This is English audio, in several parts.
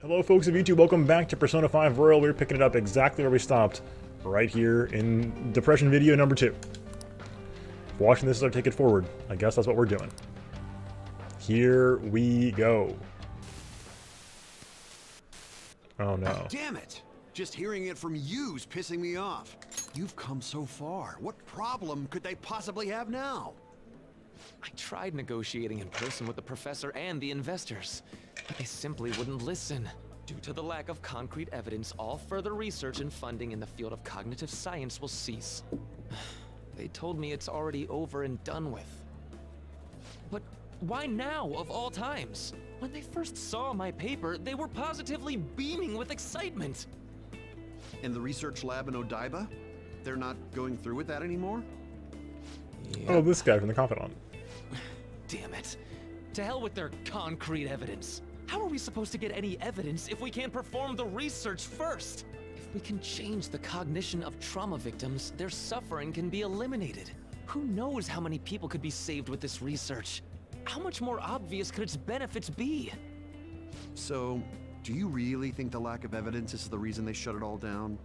Hello folks of YouTube, welcome back to Persona 5 Royal. We're picking it up exactly where we stopped, right here in Depression video number 2. Watching this as I take it forward, I guess that's what we're doing. Here we go. Oh no. Damn it! Just hearing it from you's pissing me off. You've come so far. What problem could they possibly have now? I tried negotiating in person with the professor and the investors, but they simply wouldn't listen. Due to the lack of concrete evidence, all further research and funding in the field of cognitive science will cease. They told me it's already over and done with. But why now, of all times? When they first saw my paper, they were positively beaming with excitement. In the research lab in Odaiba? They're not going through with that anymore? Yep. Oh, this guy from the Confidant. Damn it. To hell with their concrete evidence. How are we supposed to get any evidence if we can't perform the research first? If we can change the cognition of trauma victims, their suffering can be eliminated. Who knows how many people could be saved with this research? How much more obvious could its benefits be? So, do you really think the lack of evidence is the reason they shut it all down?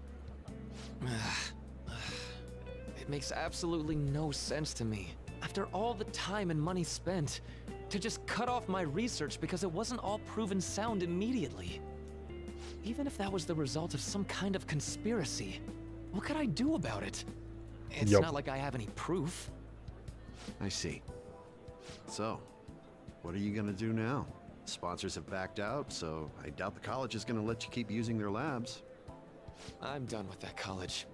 It makes absolutely no sense to me. After all the time and money spent, to just cut off my research because it wasn't all proven sound immediately. Even if that was the result of some kind of conspiracy, what could I do about it? It's not like I have any proof. I see. So, what are you gonna do now? Sponsors have backed out, so I doubt the college is gonna let you keep using their labs. I'm done with that college.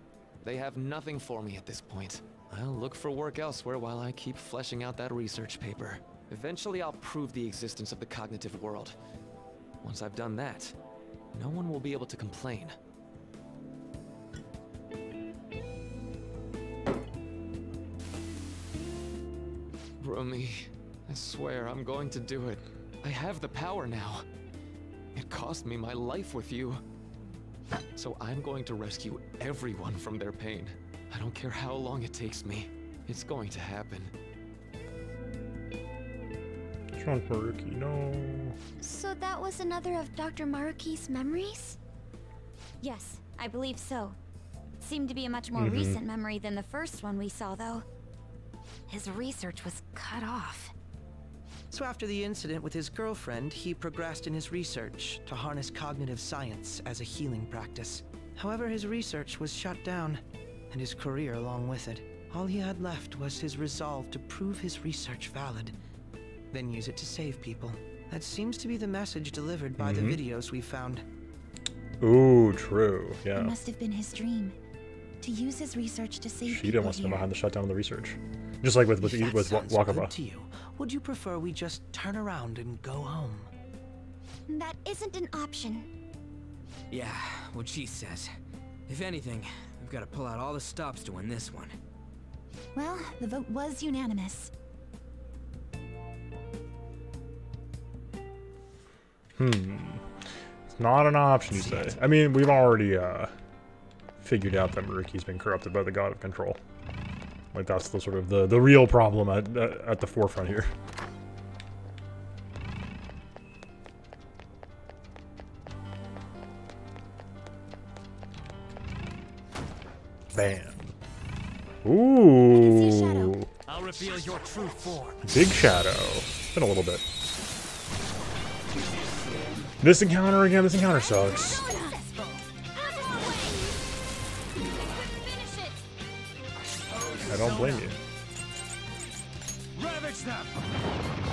They have nothing for me at this point. I'll look for work elsewhere while I keep fleshing out that research paper. Eventually I'll prove the existence of the cognitive world. Once I've done that, no one will be able to complain. Rumi, I swear I'm going to do it. I have the power now. It cost me my life with you. So I'm going to rescue everyone from their pain. I don't care how long it takes me. It's going to happen. Maruki, no. So that was another of Dr. Maruki's memories? Yes, I believe so. It seemed to be a much more recent memory than the first one we saw, though. His research was cut off. So after the incident with his girlfriend, he progressed in his research to harness cognitive science as a healing practice. However, his research was shut down, and his career along with it. All he had left was his resolve to prove his research valid, then use it to save people. That seems to be the message delivered by the videos we found. Ooh, true, yeah. It must have been his dream, to use his research to save She people must have been here. behind the shutdown of the research. Just like with If that sounds Wakaba. good to you, would you prefer we just turn around and go home? That isn't an option. Yeah, what she says. If anything, we've got to pull out all the stops to win this one. Well, the vote was unanimous. It's not an option, you say. I mean, we've already figured out that Maruki's been corrupted by the god of control. Like, that's the sort of the real problem at the forefront here. Bam. Ooh. I'll reveal your true form. Big shadow. It's been a little bit. This encounter again, this encounter sucks. I don't blame you.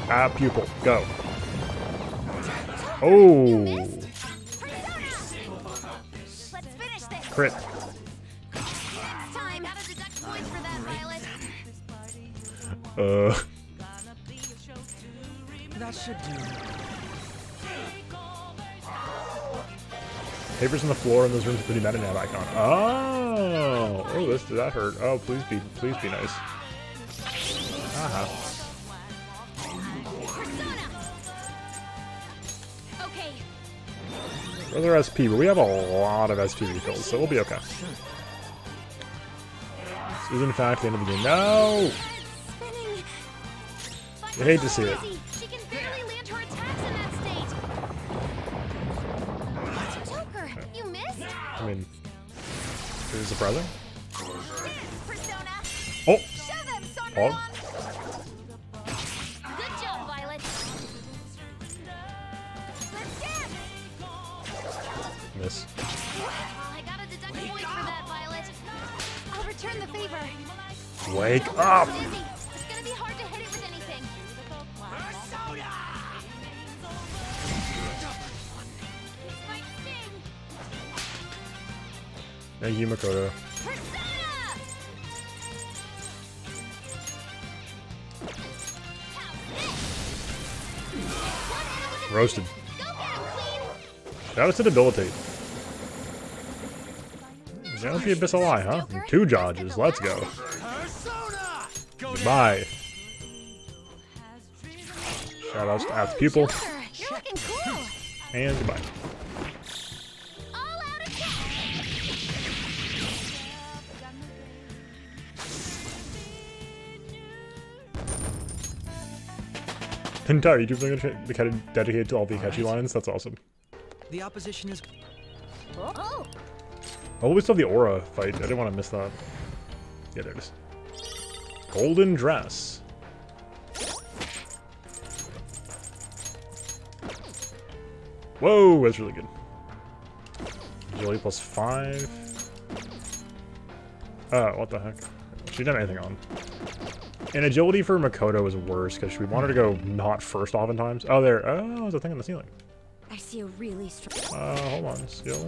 Ah, pupil, go. Oh. Let's finish this. Crit. Time. Gotta deduct points for that, Violet. That should do. Papers on the floor in those rooms with the new metanav icon. Oh, oh, that hurt. Oh, please be nice. Okay. Further SP, but we have a lot of SP refills, so we'll be okay. This is in fact the end of the game. No! Spinning. You hate to see it. She can barely land her attacks in that state. I mean, is it surprising? Persona. Oh! Show them, Oh. Sonderman. Good job, Violet. Let's dance. Miss. I got a deduct point for that, Violet. I'll return the favor. Wake up! Dizzy. It's gonna be hard to hit it with anything. This might sting. Thank you, Makoto. Persona! Roasted. Go get him, Queen! That was to debilitate. That was the Abyssal Eye, huh? 2 dodges. Let's go. Goodbye. Shoutouts to Apt Pupil. Joker, you're looking cool. And goodbye. All out attack. Entire YouTube channel dedicated to all the Akechi lines. That's awesome. The opposition is... Oh, I always saw the Aura fight. I didn't want to miss that. Yeah, there it is. Golden Dress. Whoa, that's really good. Agility plus 5. Oh, what the heck? She didn't have anything on. And agility for Makoto is worse because we wanted to go not first oftentimes. Oh, there. Oh, there's a thing on the ceiling. I see a really strong. Hold on. Skill.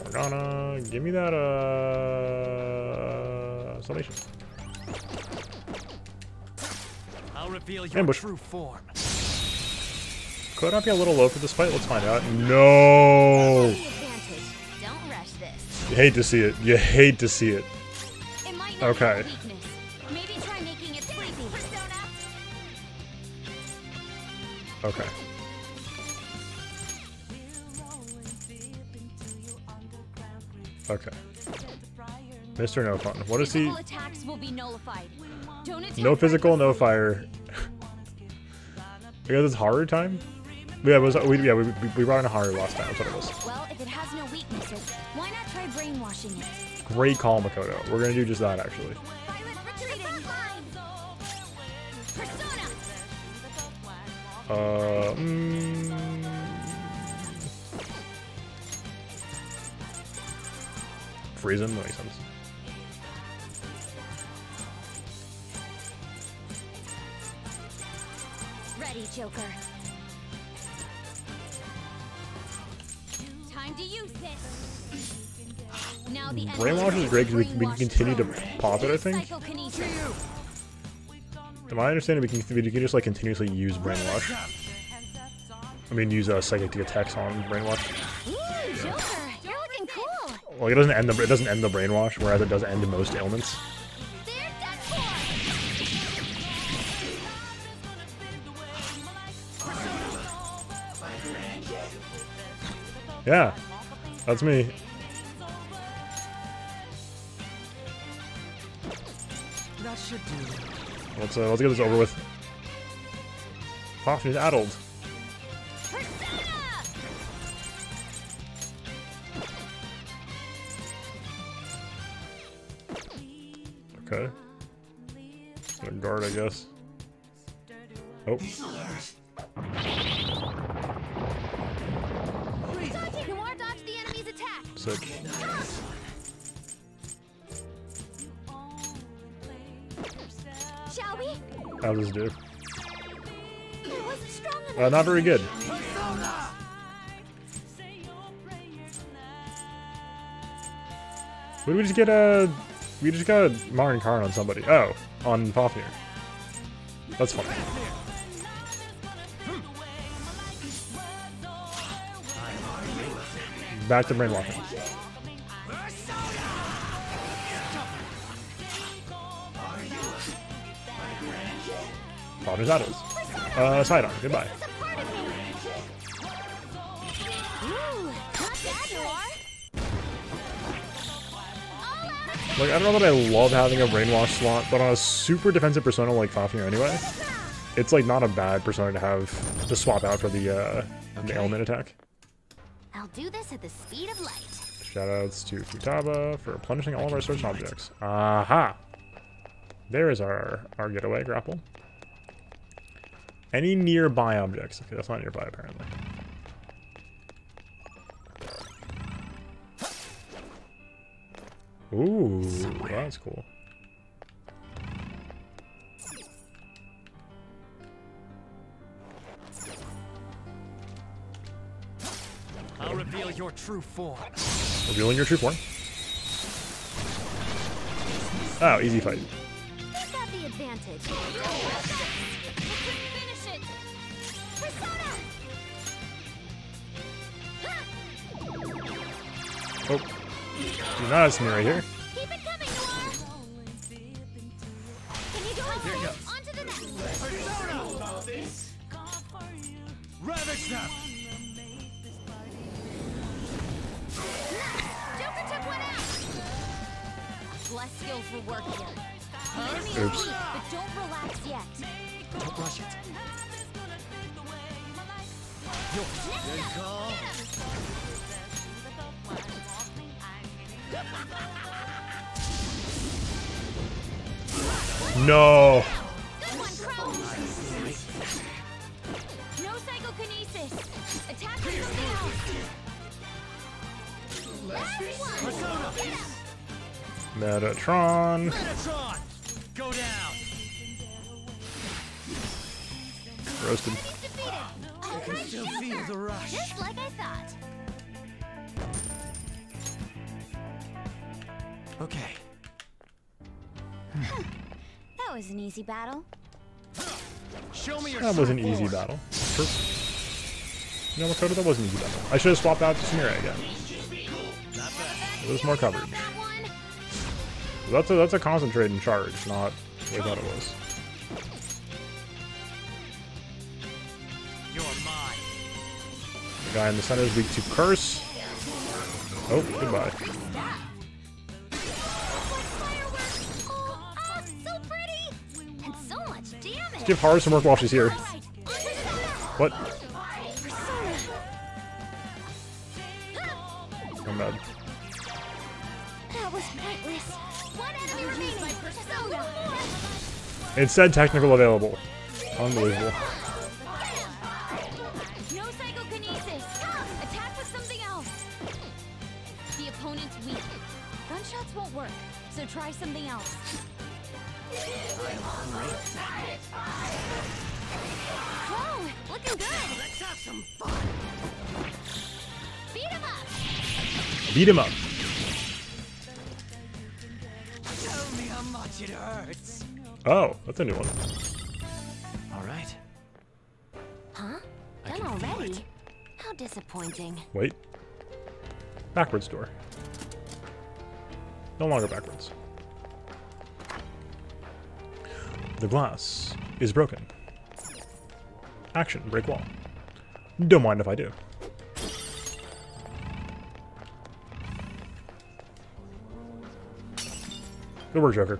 Morgana. Give me that, summation. I'll reveal your Ambush. true form. Could I be a little low for this fight? Let's find out. No! Advantage. Don't rush this. You hate to see it. You hate to see it. It might not Okay. have a weakness. Maybe try making it sleepy. Persona. Okay. Okay. Mr. No Fun. What is he? Physical attacks will be nullified. Don't attack No physical, no fire. Because it's horror time? Yeah, we brought in a horror last time. That's what it was. Well, if it has no weaknesses, why not try brainwashing it? Great call, Makoto. We're gonna do just that, actually. Violet retreating. Persona. Freeze him, that makes sense. Ready, Joker. Time to use this. Now the Brainwash is great because we can continue to pause it, I think. Psychokinesis. Am I understanding we can just like continuously use Brainwash? I mean, use psychic to get attacks on Brainwash. Ooh, Joker, you're looking cool. Like it doesn't end the Brainwash, whereas it does end most ailments. They're done for. Yeah, that's me. That should do. Let's get this over with. Fafnir's addled. Persona. Okay. Gonna guard, I guess. Oh. Noir dodged the enemy's attack. Sick. Shall we? How's this do? It wasn't strong enough. Not very good. What did we just get we just got a Marin Karn on somebody. Oh, on Fafnir. That's funny. Back to brainwashing. Fafnir's addles. Sidon, goodbye. Ooh, not bad, Noir. Like, I don't know that I love having a brainwash slot, but on a super defensive persona like Fafnir anyway, it's like not a bad persona to have to swap out for the ailment attack. I'll do this at the speed of light. Shoutouts to Futaba for replenishing all of our search objects. Aha! There is our getaway grapple. Any nearby objects? Okay, that's not nearby apparently. Ooh, that's cool. I'll reveal your true form. Revealing your true form. Oh, easy fight. Who's got the advantage? Finish it! Persona! Oh. Do not see me right here. Keep it coming, Noir! Can you do it? Here goes. On to the next! Ravage them! Joker took one out! Less skillful work here. Enemy Oops. elite, but don't relax yet. Don't rush it. Yours. Good call. No. Good one, Crow! No psychokinesis! Attack with something else! Everyone! Get him! Metatron. Metatron! Go down! Roasted. He's defeated! All right, Still feel Joker! the rush. Just like I thought. Okay. That was an easy battle. Show me your That was an true easy form. battle. True. You know what, Makoto? That was an easy battle. I should have swapped out to Sumire again. It was more coverage. That one. That's a concentrating charge, not what I thought it was. You're mine. The guy in the center is weak to curse. Oh, goodbye. Like fireworks. Oh, so pretty. And so much damage. Give Haru some work while she's here. All right, on to the next. What? Persona. I'm mad. That was pointless. One enemy remaining. Persona. It said technical available. Unbelievable. No psychokinesis. Attack with something else. The opponent's weak. Gunshots won't work, so try something else. Whoa, looking good. Let's have some fun. Beat him up. Beat him up. Tell me how much it hurts. Oh, that's a new one. All right. Huh? I Done can feel already? it. How disappointing. Wait. Backwards door. No longer backwards. The glass is broken. Action, break wall. Don't mind if I do. Good work, Joker.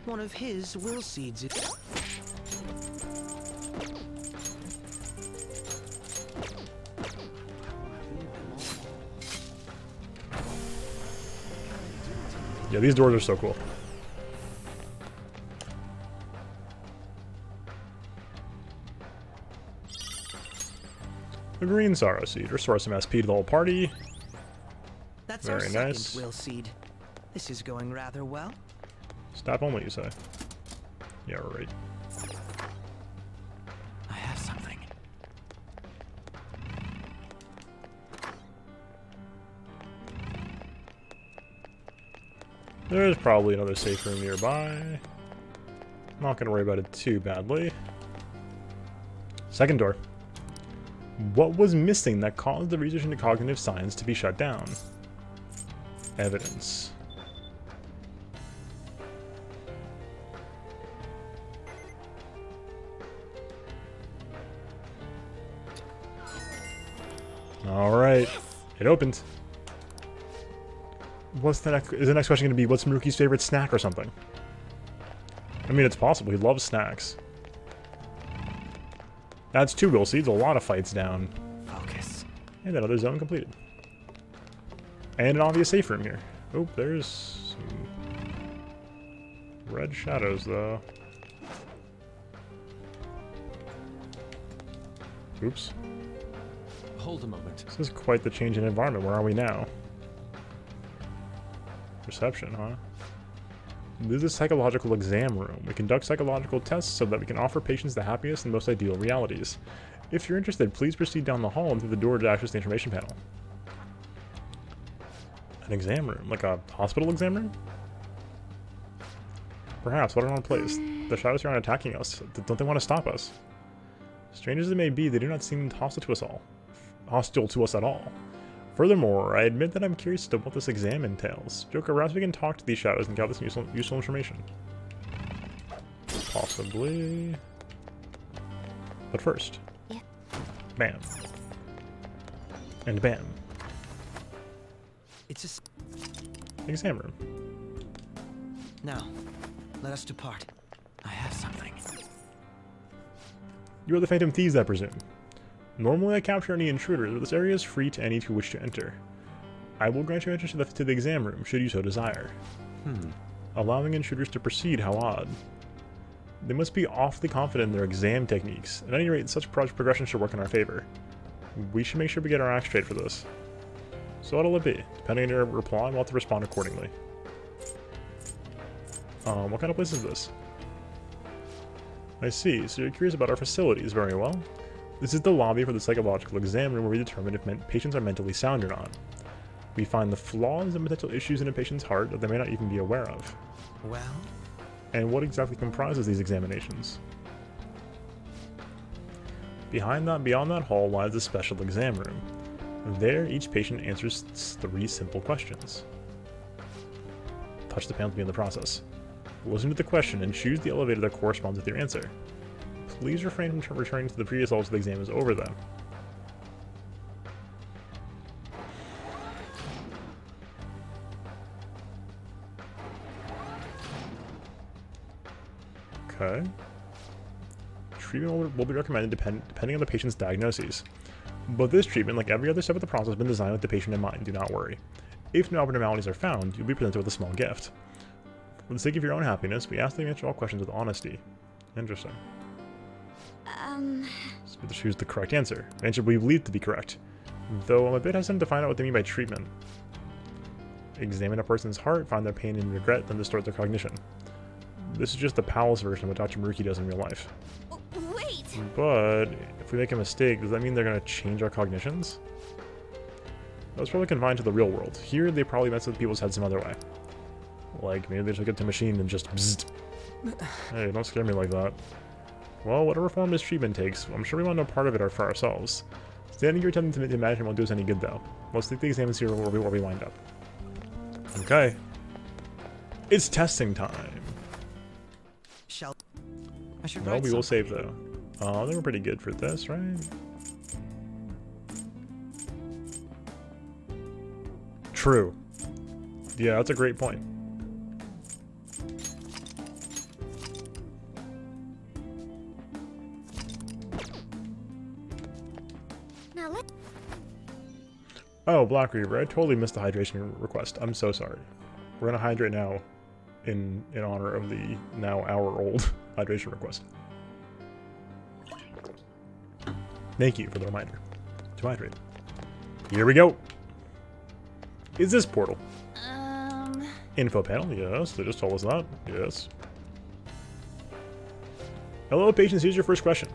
One of his will seeds it. Yeah, these doors are so cool. The green sorrow seed. Restore some SP to the whole party. That's Very our second nice. will seed. This is going rather well. Stab only, you say? Yeah, right. I have something. There's probably another safe room nearby. Not gonna worry about it too badly. Second door. What was missing that caused the research into cognitive science to be shut down? Evidence. Alright. It opened. What's the next? Is the next question going to be, what's Maruki's favorite snack or something? I mean, it's possible. He loves snacks. That's 2 will seeds. A lot of fights down. Focus. And another zone completed. And an obvious safe room here. Oh, there's some red shadows, though. Oops. Hold a moment. This is quite the change in environment. Where are we now? Reception, huh? This is a psychological exam room. We conduct psychological tests so that we can offer patients the happiest and most ideal realities. If you're interested, please proceed down the hall and through the door to access the information panel. An exam room? Like a hospital exam room? Perhaps. What an odd place. The shadows here aren't attacking us. Don't they want to stop us? Strange as it may be, they do not seem hostile to us at all. Furthermore, I admit that I'm curious as to what this exam entails. Joker, perhaps we can talk to these shadows and gather some useful information. Possibly. But first. Yeah. Bam. And bam. It's a... Exam room. Now, let us depart. I have something. You are the Phantom Thieves, I presume. Normally I capture any intruders, but this area is free to any who wish to enter. I will grant you entrance to the exam room, should you so desire. Allowing intruders to proceed, how odd. They must be awfully confident in their exam techniques. At any rate, such progression should work in our favor. We should make sure we get our act straight for this. So what'll it be? Depending on your reply, we'll have to respond accordingly. What kind of place is this? I see, so you're curious about our facilities, very well. This is the lobby for the psychological exam room where we determine if patients are mentally sound or not. We find the flaws and potential issues in a patient's heart that they may not even be aware of. Well? And what exactly comprises these examinations? Beyond that hall lies the special exam room. There, each patient answers 3 simple questions. Touch the panel to begin the process. Listen to the question and choose the elevator that corresponds with your answer. Please refrain from returning to the previous levels the exam is over, though. Okay. Treatment will be recommended depending on the patient's diagnoses. But this treatment, like every other step of the process, has been designed with the patient in mind. Do not worry. If no abnormalities are found, you'll be presented with a small gift. For the sake of your own happiness, we ask that you answer all questions with honesty. Interesting. So we choose the correct answer. The answer we believe to be correct. Though I'm a bit hesitant to find out what they mean by treatment. Examine a person's heart, find their pain and regret, then distort their cognition. This is just the palace version of what Dr. Maruki does in real life. Wait! But if we make a mistake, does that mean they're going to change our cognitions? That's probably confined to the real world. Here, they probably mess with people's heads some other way. Like, maybe they just get to machine and just bzzzt. Hey, don't scare me like that. Well, whatever form this treatment takes, I'm sure we want no part of it for ourselves. Standing here attempting to imagine won't do us any good, though. Let's take the exams here where we wind up. Okay. It's testing time. I should No, write we will something. save, though. I think we're pretty good for this, right? True. Yeah, that's a great point. Now let Oh, Black Reaver, I totally missed the hydration request. I'm so sorry. We're gonna hydrate now in honor of the now hour-old hydration request. Thank you for the reminder to hydrate. Here we go. Is this portal? Info panel, yes. They just told us that. Yes. Hello, patients. Here's your first question.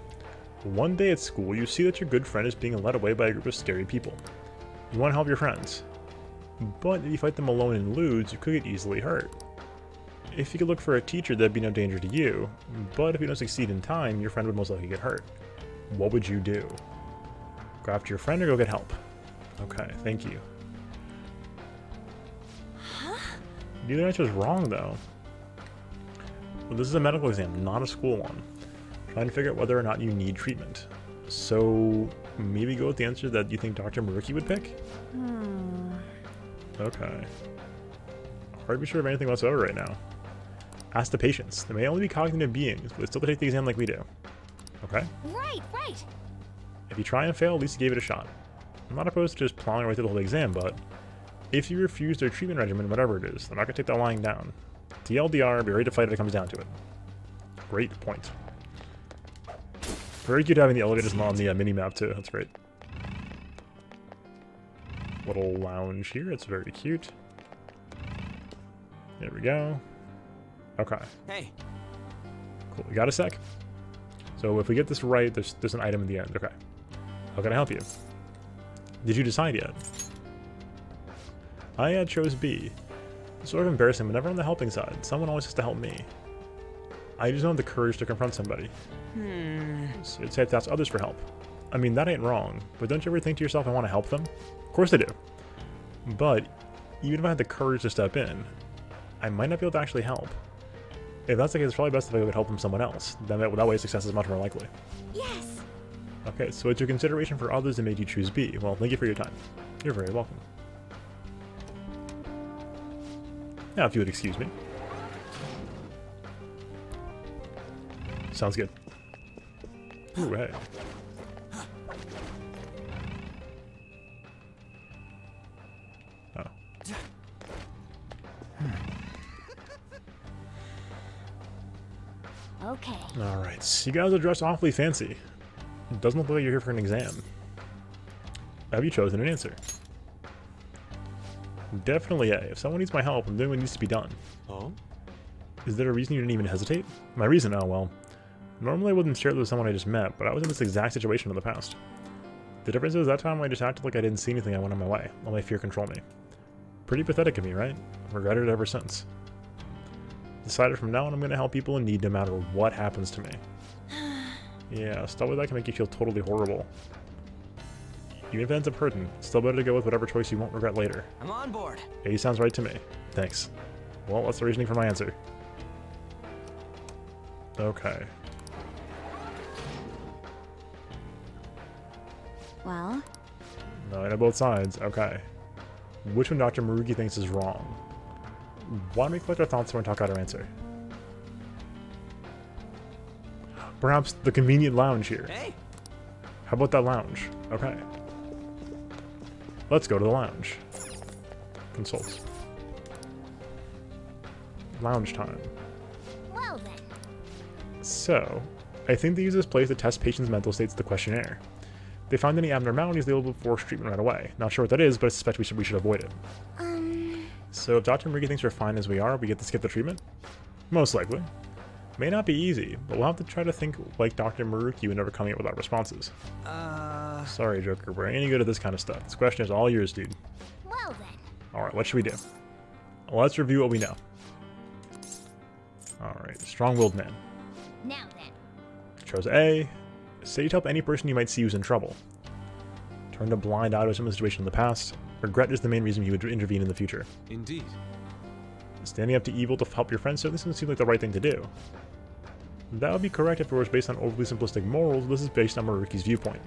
One day at school, you see that your good friend is being led away by a group of scary people. You want to help your friends. But if you fight them alone and lose, you could get easily hurt. If you could look for a teacher, there'd be no danger to you. But if you don't succeed in time, your friend would most likely get hurt. What would you do? Go after your friend or go get help? Okay, thank you. Neither answer is wrong, though. Well, this is a medical exam, not a school one. Trying to figure out whether or not you need treatment. So, maybe go with the answer that you think Dr. Maruki would pick? Okay. Hard to be sure of anything whatsoever right now. Ask the patients. They may only be cognitive beings, but still take the exam like we do. Okay? right. If you try and fail, at least you gave it a shot. I'm not opposed to just plowing right through the whole exam, but if you refuse their treatment regimen, whatever it is, they're not going to take that lying down. TLDR, be ready to fight if it comes down to it. Great point. Very cute having the elevators on the mini-map, too. That's great. Little lounge here. It's very cute. There we go. Okay. Hey. Cool. We got a sec. So if we get this right, there's an item in the end. Okay. How can I help you? Did you decide yet? I chose B. It's sort of embarrassing, but never on the helping side. Someone always has to help me. I just don't have the courage to confront somebody. So you'd say to ask others for help. I mean, that ain't wrong, but don't you ever think to yourself, I want to help them? Of course I do. But even if I had the courage to step in, I might not be able to actually help. If that's the case, it's probably best if I could help from someone else. Then that way success is much more likely. Yes. Okay, so it's your consideration for others that made you choose B. Well, thank you for your time. You're very welcome. Now, if you would excuse me. Sounds good. Ooh, hey. Oh. Okay. Alright, so you guys are dressed awfully fancy. It doesn't look like you're here for an exam. Have you chosen an answer? Definitely A. If someone needs my help, I'm doing what needs to be done. Oh? Is there a reason you didn't even hesitate? My reason? Oh, well. Normally I wouldn't share it with someone I just met, but I was in this exact situation in the past. The difference is that time I just acted like I didn't see anything. I went on my way. Let my fear control me. Pretty pathetic of me, right? I've regretted it ever since. Decided from now on I'm going to help people in need no matter what happens to me. Yeah, stuff like that can make you feel totally horrible. Even if it ends up hurting, it's still better to go with whatever choice you won't regret later. I'm on board. A sounds right to me. Thanks. Well, that's the reasoning for my answer. Okay. Well? No, I know both sides. Okay. Which one Dr. Maruki thinks is wrong? Why don't we collect our thoughts when we talk out our answer? Perhaps the convenient lounge here. Hey. How about that lounge? Okay. Let's go to the lounge. Consult. Lounge time. Well then. So, I think they use this place to test patients' mental states with the questionnaire. If they find any abnormalities, they will force treatment right away. Not sure what that is, but I suspect we should avoid it. So if Dr. Maruki thinks we're fine as we are, we get to skip the treatment? Most likely. May not be easy, but we'll have to try to think like Dr. Maruki whenever coming up with our responses. Sorry, Joker, we're any good at this kind of stuff. This question is all yours, dude. Well then. Alright, what should we do? Let's review what we know. Alright, strong-willed man. Now then. Chose A. Say to help any person you might see who's in trouble. Turned a blind eye to some situation in the past. Regret is the main reason you would intervene in the future. Indeed. Standing up to evil to help your friends certainly doesn't seem like the right thing to do. That would be correct if it was based on overly simplistic morals. This is based on Maruki's viewpoint.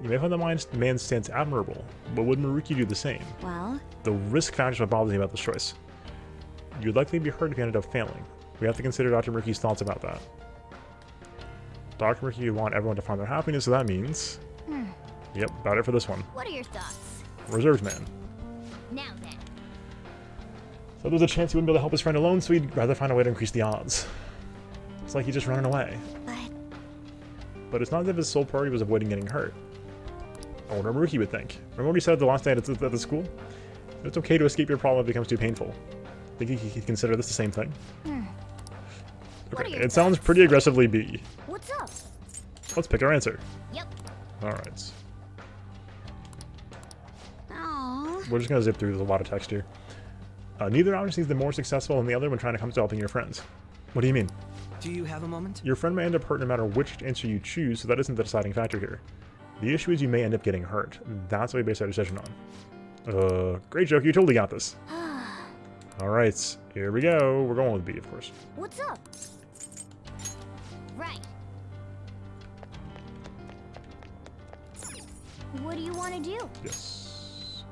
You may find the man's stance admirable, but would Maruki do the same? Well? The risk factors what bothers me about this choice. You'd likely be hurt if you ended up failing. We have to consider Dr. Maruki's thoughts about that. Dr. Maruki would want everyone to find their happiness, so that means... Yep, about it for this one. What are your thoughts? Reserved man. Now then. So there's a chance he wouldn't be able to help his friend alone, so he'd rather find a way to increase the odds. It's like he's just running away. But it's not as if his sole priority was avoiding getting hurt. I wonder what Maruki would think. Remember what he said the last day at the school? It's okay to escape your problem if it becomes too painful. Think he could consider this the same thing? Okay, it sounds pretty aggressively B. What's up? Let's pick our answer. Yep. Alright. Aww. We're just gonna zip through, there's a lot of text here. Neither option seems the more successful than the other when trying to come to helping your friends. What do you mean? Do you have a moment? Your friend may end up hurt no matter which answer you choose, so that isn't the deciding factor here. The issue is you may end up getting hurt. That's what we base our decision on. Great joke, you totally got this. Alright, here we go. We're going with B, of course. What's up? Right. What do you want to do? Yes.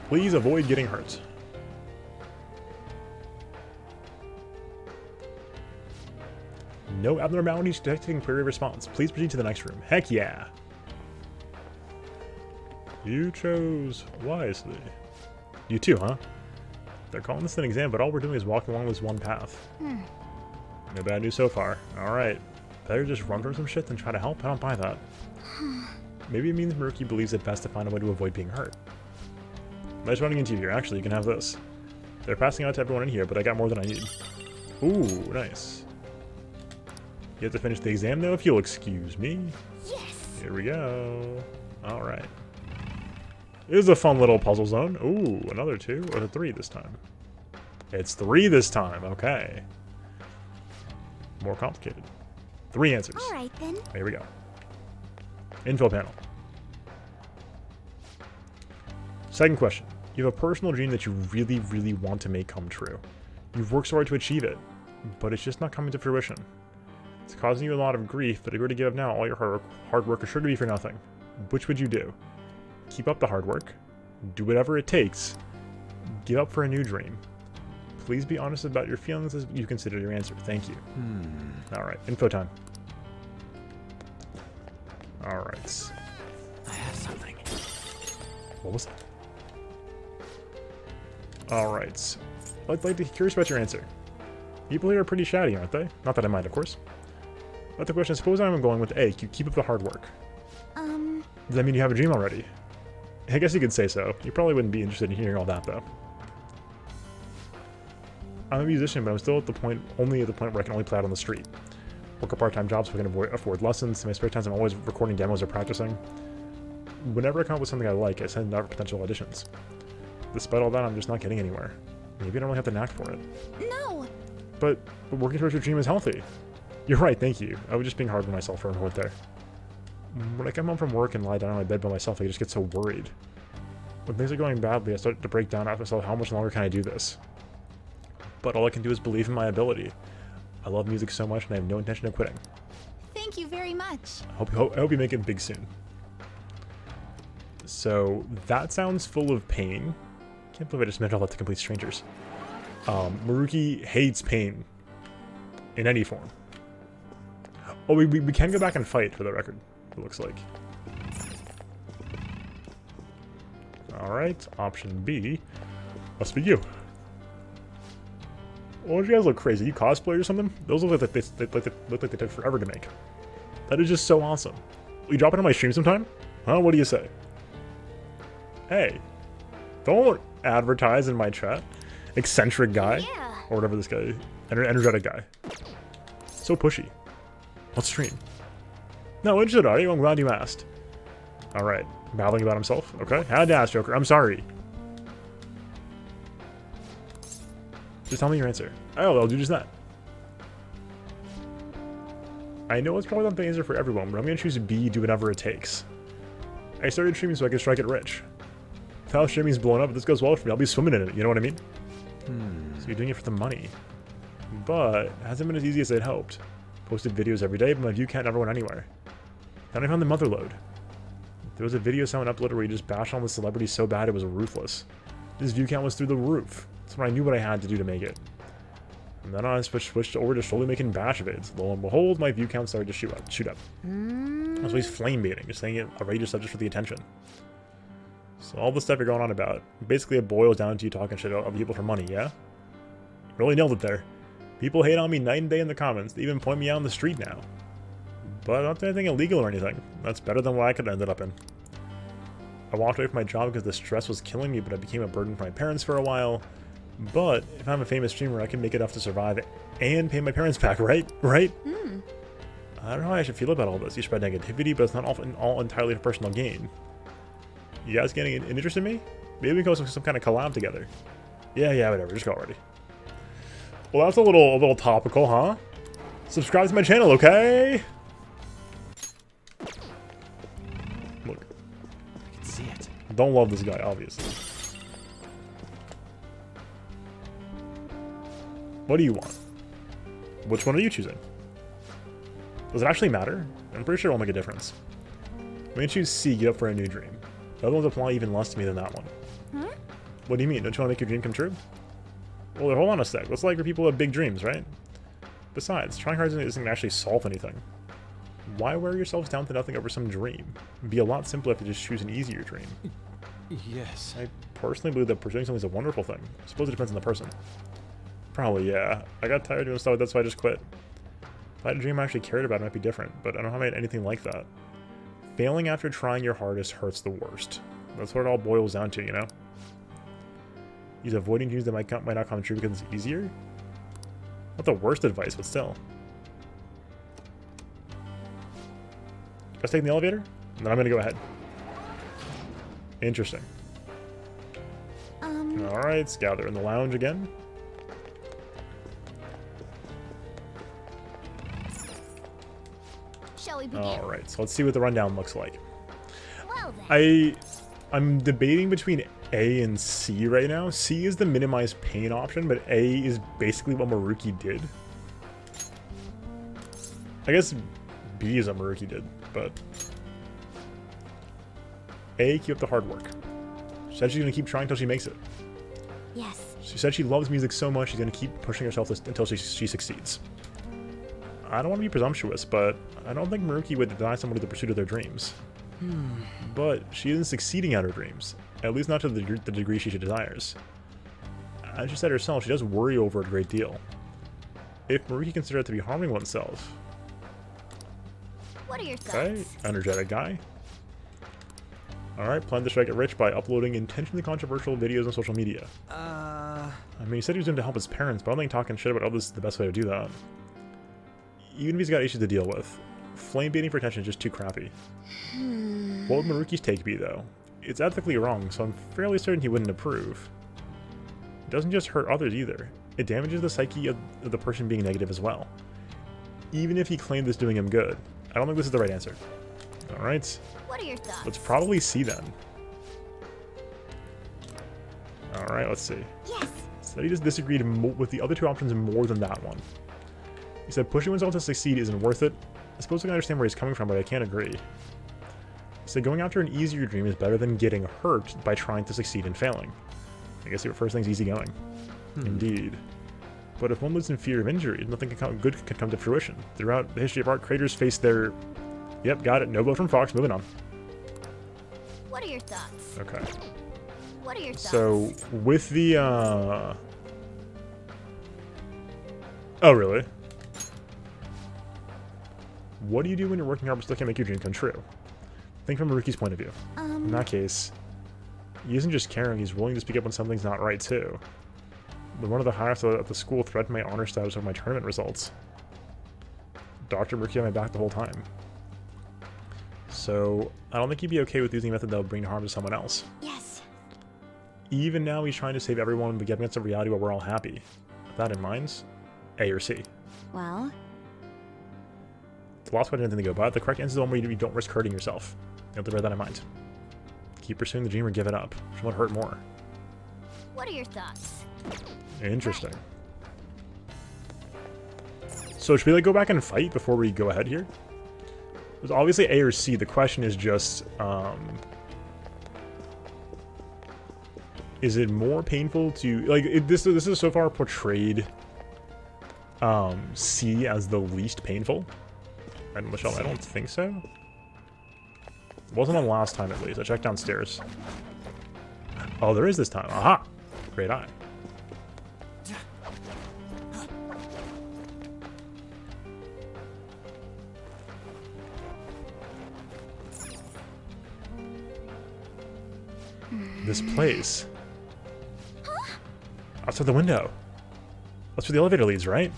Please avoid getting hurt. No abnormalities detecting query response. Please proceed to the next room. Heck yeah. You chose wisely. You too, huh? They're calling this an exam, but all we're doing is walking along this one path. No bad news so far. Alright. Better just run from some shit than try to help? I don't buy that. Maybe it means Maruki believes it best to find a way to avoid being hurt. Nice running into you here. Actually, you can have this. They're passing out to everyone in here, but I got more than I need. Ooh, nice. You have to finish the exam though, if you'll excuse me. Yes. Here we go. Alright. This is a fun little puzzle zone. Ooh, another 2 or 3 this time. It's 3 this time, okay. More complicated. 3 answers. Alright then. Here we go. Info panel. Second question. You have a personal dream that you really, really want to make come true. You've worked so hard to achieve it, but it's just not coming to fruition. It's causing you a lot of grief, but if you were to give up now, all your hard work is sure to be for nothing. Which would you do? Keep up the hard work, do whatever it takes, give up for a new dream. Please be honest about your feelings as you consider your answer. Thank you. Alright, info time. Alright. I have something. What was that? Alright. I'd like to be curious about your answer. People here are pretty shatty, aren't they? Not that I mind, of course. But the question is, suppose I'm going with A, keep up the hard work. Does that mean you have a dream already? I guess you could say so. You probably wouldn't be interested in hearing all that, though. I'm a musician, but I'm still at the point where I can only play out on the street. Work a part-time job so I can afford lessons. In my spare times, I'm always recording demos or practicing. Whenever I come up with something I like, I send it out for potential auditions. Despite all that, I'm just not getting anywhere. Maybe I don't really have the knack for it. No! But working towards your dream is healthy. You're right, thank you. I was just being hard on myself for a moment there. When I come home from work and lie down on my bed by myself, I just get so worried. When things are going badly, I start to break down, ask myself, how much longer can I do this? But all I can do is believe in my ability. I love music so much and I have no intention of quitting. Thank you very much. I hope you make it big soon. So, that sounds full of pain. Can't believe I just meant all that to complete strangers. Maruki hates pain. In any form. Oh, we can go back and fight, for the record, it looks like. Alright, option B. Must be you. Oh, you guys look crazy. You cosplay or something? Those look like they took forever to make. That is just so awesome. Will you drop it on my stream sometime? Huh? What do you say? Hey. Don't advertise in my chat. Eccentric guy. Yeah. Or whatever this guy. Energetic guy. So pushy. What stream? No, it should are you? I'm glad you asked. Alright. Babbling about himself? Okay. Had to ask, Joker. I'm sorry. Just tell me your answer. Oh, I'll do just that. I know it's probably not the answer for everyone, but I'm gonna choose B, do whatever it takes. I started streaming so I can strike it rich. If how streaming's blown up, if this goes well for me, I'll be swimming in it, you know what I mean? So you're doing it for the money. But it hasn't been as easy as I'd hoped. Posted videos every day, but my view count never went anywhere. Then I found the motherload. There was a video someone uploaded where he just bashed on the celebrity so bad it was ruthless. His view count was through the roof. That's when I knew what I had to do to make it. And then I switched over to slowly making bash vids. Lo and behold, my view count started to shoot up. That's why he's flame baiting, just saying it outrageous stuff just for the attention. So all the stuff you're going on about, basically it boils down to you talking shit about people for money, yeah? Really nailed it there. People hate on me night and day in the comments. They even point me out on the street now. But I don't do anything illegal or anything. That's better than what I could have ended up in. I walked away from my job because the stress was killing me, but I became a burden for my parents for a while. But if I'm a famous streamer, I can make enough to survive and pay my parents back, right? Right? I don't know how I should feel about all this. You spread negativity, but it's not all entirely for personal gain. You guys getting an interest in me? Maybe we can go some kind of collab together. Yeah, whatever. Just go already. Well, that's a little topical, huh? Subscribe to my channel, okay? Look. I can see it. Don't love this guy, obviously. What do you want? Which one are you choosing? Does it actually matter? I'm pretty sure it will make a difference. I'm gonna choose C, get up for a new dream. The other ones apply even less to me than that one. What do you mean? Don't you want to make your dream come true? Well, hold on a sec. Let's like for people who have big dreams, right? Besides, trying hard isn't going to actually solve anything. Why wear yourselves down to nothing over some dream? It'd be a lot simpler if you just choose an easier dream. Yes. I personally believe that pursuing something is a wonderful thing. I suppose it depends on the person. Probably, yeah. I got tired of doing stuff like that, so I just quit. If I had a dream I actually cared about, it might be different, but I don't have anything like that. Failing after trying your hardest hurts the worst. That's what it all boils down to, you know? Use avoiding dreams that might not come true because it's easier? Not the worst advice, but still. Let's take the elevator, and then I'm gonna go ahead. Interesting. Alright, let's gather in the lounge again. Shall we begin? Alright, so let's see what the rundown looks like. Well then. I'm debating between A and C right now. C is the minimized pain option, but A is basically what Maruki did. I guess B is what Maruki did, but A, keep up the hard work. She said she's gonna keep trying until she makes it. Yes. She said she loves music so much she's gonna keep pushing herself until she succeeds. I don't want to be presumptuous, but I don't think Maruki would deny somebody the pursuit of their dreams. But she isn't succeeding at her dreams, at least not to the degree she desires. As she said herself, she does worry over it a great deal. If Maruki considered it to be harming oneself... What are your thoughts? Okay, energetic guy. Alright, plan to strike it rich by uploading intentionally controversial videos on social media. I mean, he said he was doing it to help his parents, but I don't think talking shit about others is the best way to do that. Even if he's got issues to deal with, flame baiting for attention is just too crappy. What would Maruki's take be, though? It's ethically wrong, so I'm fairly certain he wouldn't approve. It doesn't just hurt others either. It damages the psyche of the person being negative as well. Even if he claimed this doing him good. I don't think this is the right answer. Alright. What are your thoughts? Let's probably see then. Alright, let's see. Yes. So he just disagreed with the other two options more than that one. He said pushing oneself to succeed isn't worth it. I suppose I can understand where he's coming from, but I can't agree. He said going after an easier dream is better than getting hurt by trying to succeed and failing. I guess your first thing's easygoing. Indeed. But if one lives in fear of injury, nothing good can come to fruition. Throughout the history of art, creators face their... Yep, got it. No vote from Fox. Moving on. What are your thoughts? Okay. What are your thoughts? So, with the, Oh, really? What do you do when you're working hard but still can't make your dream come true? Think from Maruki's point of view. In that case, he isn't just caring, he's willing to speak up when something's not right, too. But one of the highest at the school threatened my honor status over my tournament results. Dr. Maruki had my back the whole time. So, I don't think he'd be okay with using a method that would bring harm to someone else. Yes. Even now, he's trying to save everyone but get against a reality where we're all happy. With that in mind, A or C? Well? The last one didn't think to go by. The correct answer is the one where you don't risk hurting yourself. You have to bear that in mind. Keep pursuing the dream or give it up. Which one would hurt more? What are your thoughts? Interesting. So should we like go back and fight before we go ahead here? It's obviously A or C. The question is just, is it more painful to like this is so far portrayed C as the least painful? And Michelle, I don't think so. It wasn't on last time at least. I checked downstairs. Oh, there is this time. Aha! Great eye. This place. Outside the window. That's where the elevator leads, right?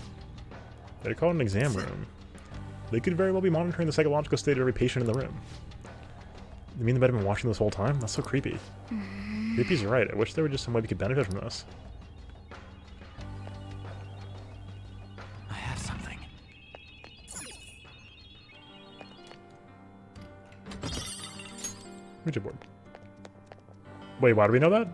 They're called an exam room. They could very well be monitoring the psychological state of every patient in the room. You mean they might have been watching this whole time? That's so creepy. Creepy's right. I wish there were just some way we could benefit from this. I have something. Ouija board. Wait, why do we know that?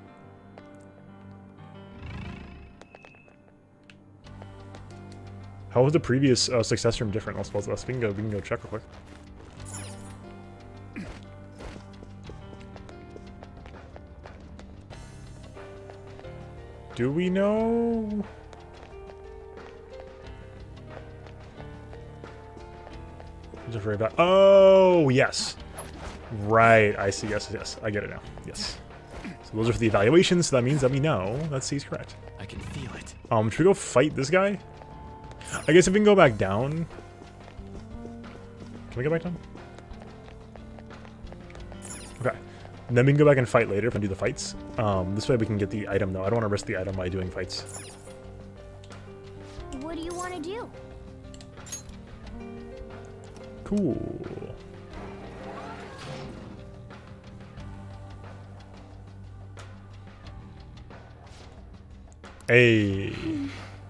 How was the previous success room different? We can go check real quick. Do we know? There's a very bad. Oh, yes. Right, I see. Yes, yes. I get it now. Yes. So those are for the evaluations, so that means that we know that C is correct. I can feel it. Should we go fight this guy? I guess if we can go back down. Can we go back down? Okay. And then we can go back and fight later if I do the fights. This way we can get the item, though. I don't want to risk the item by doing fights. What do you want to do? Cool. Hey.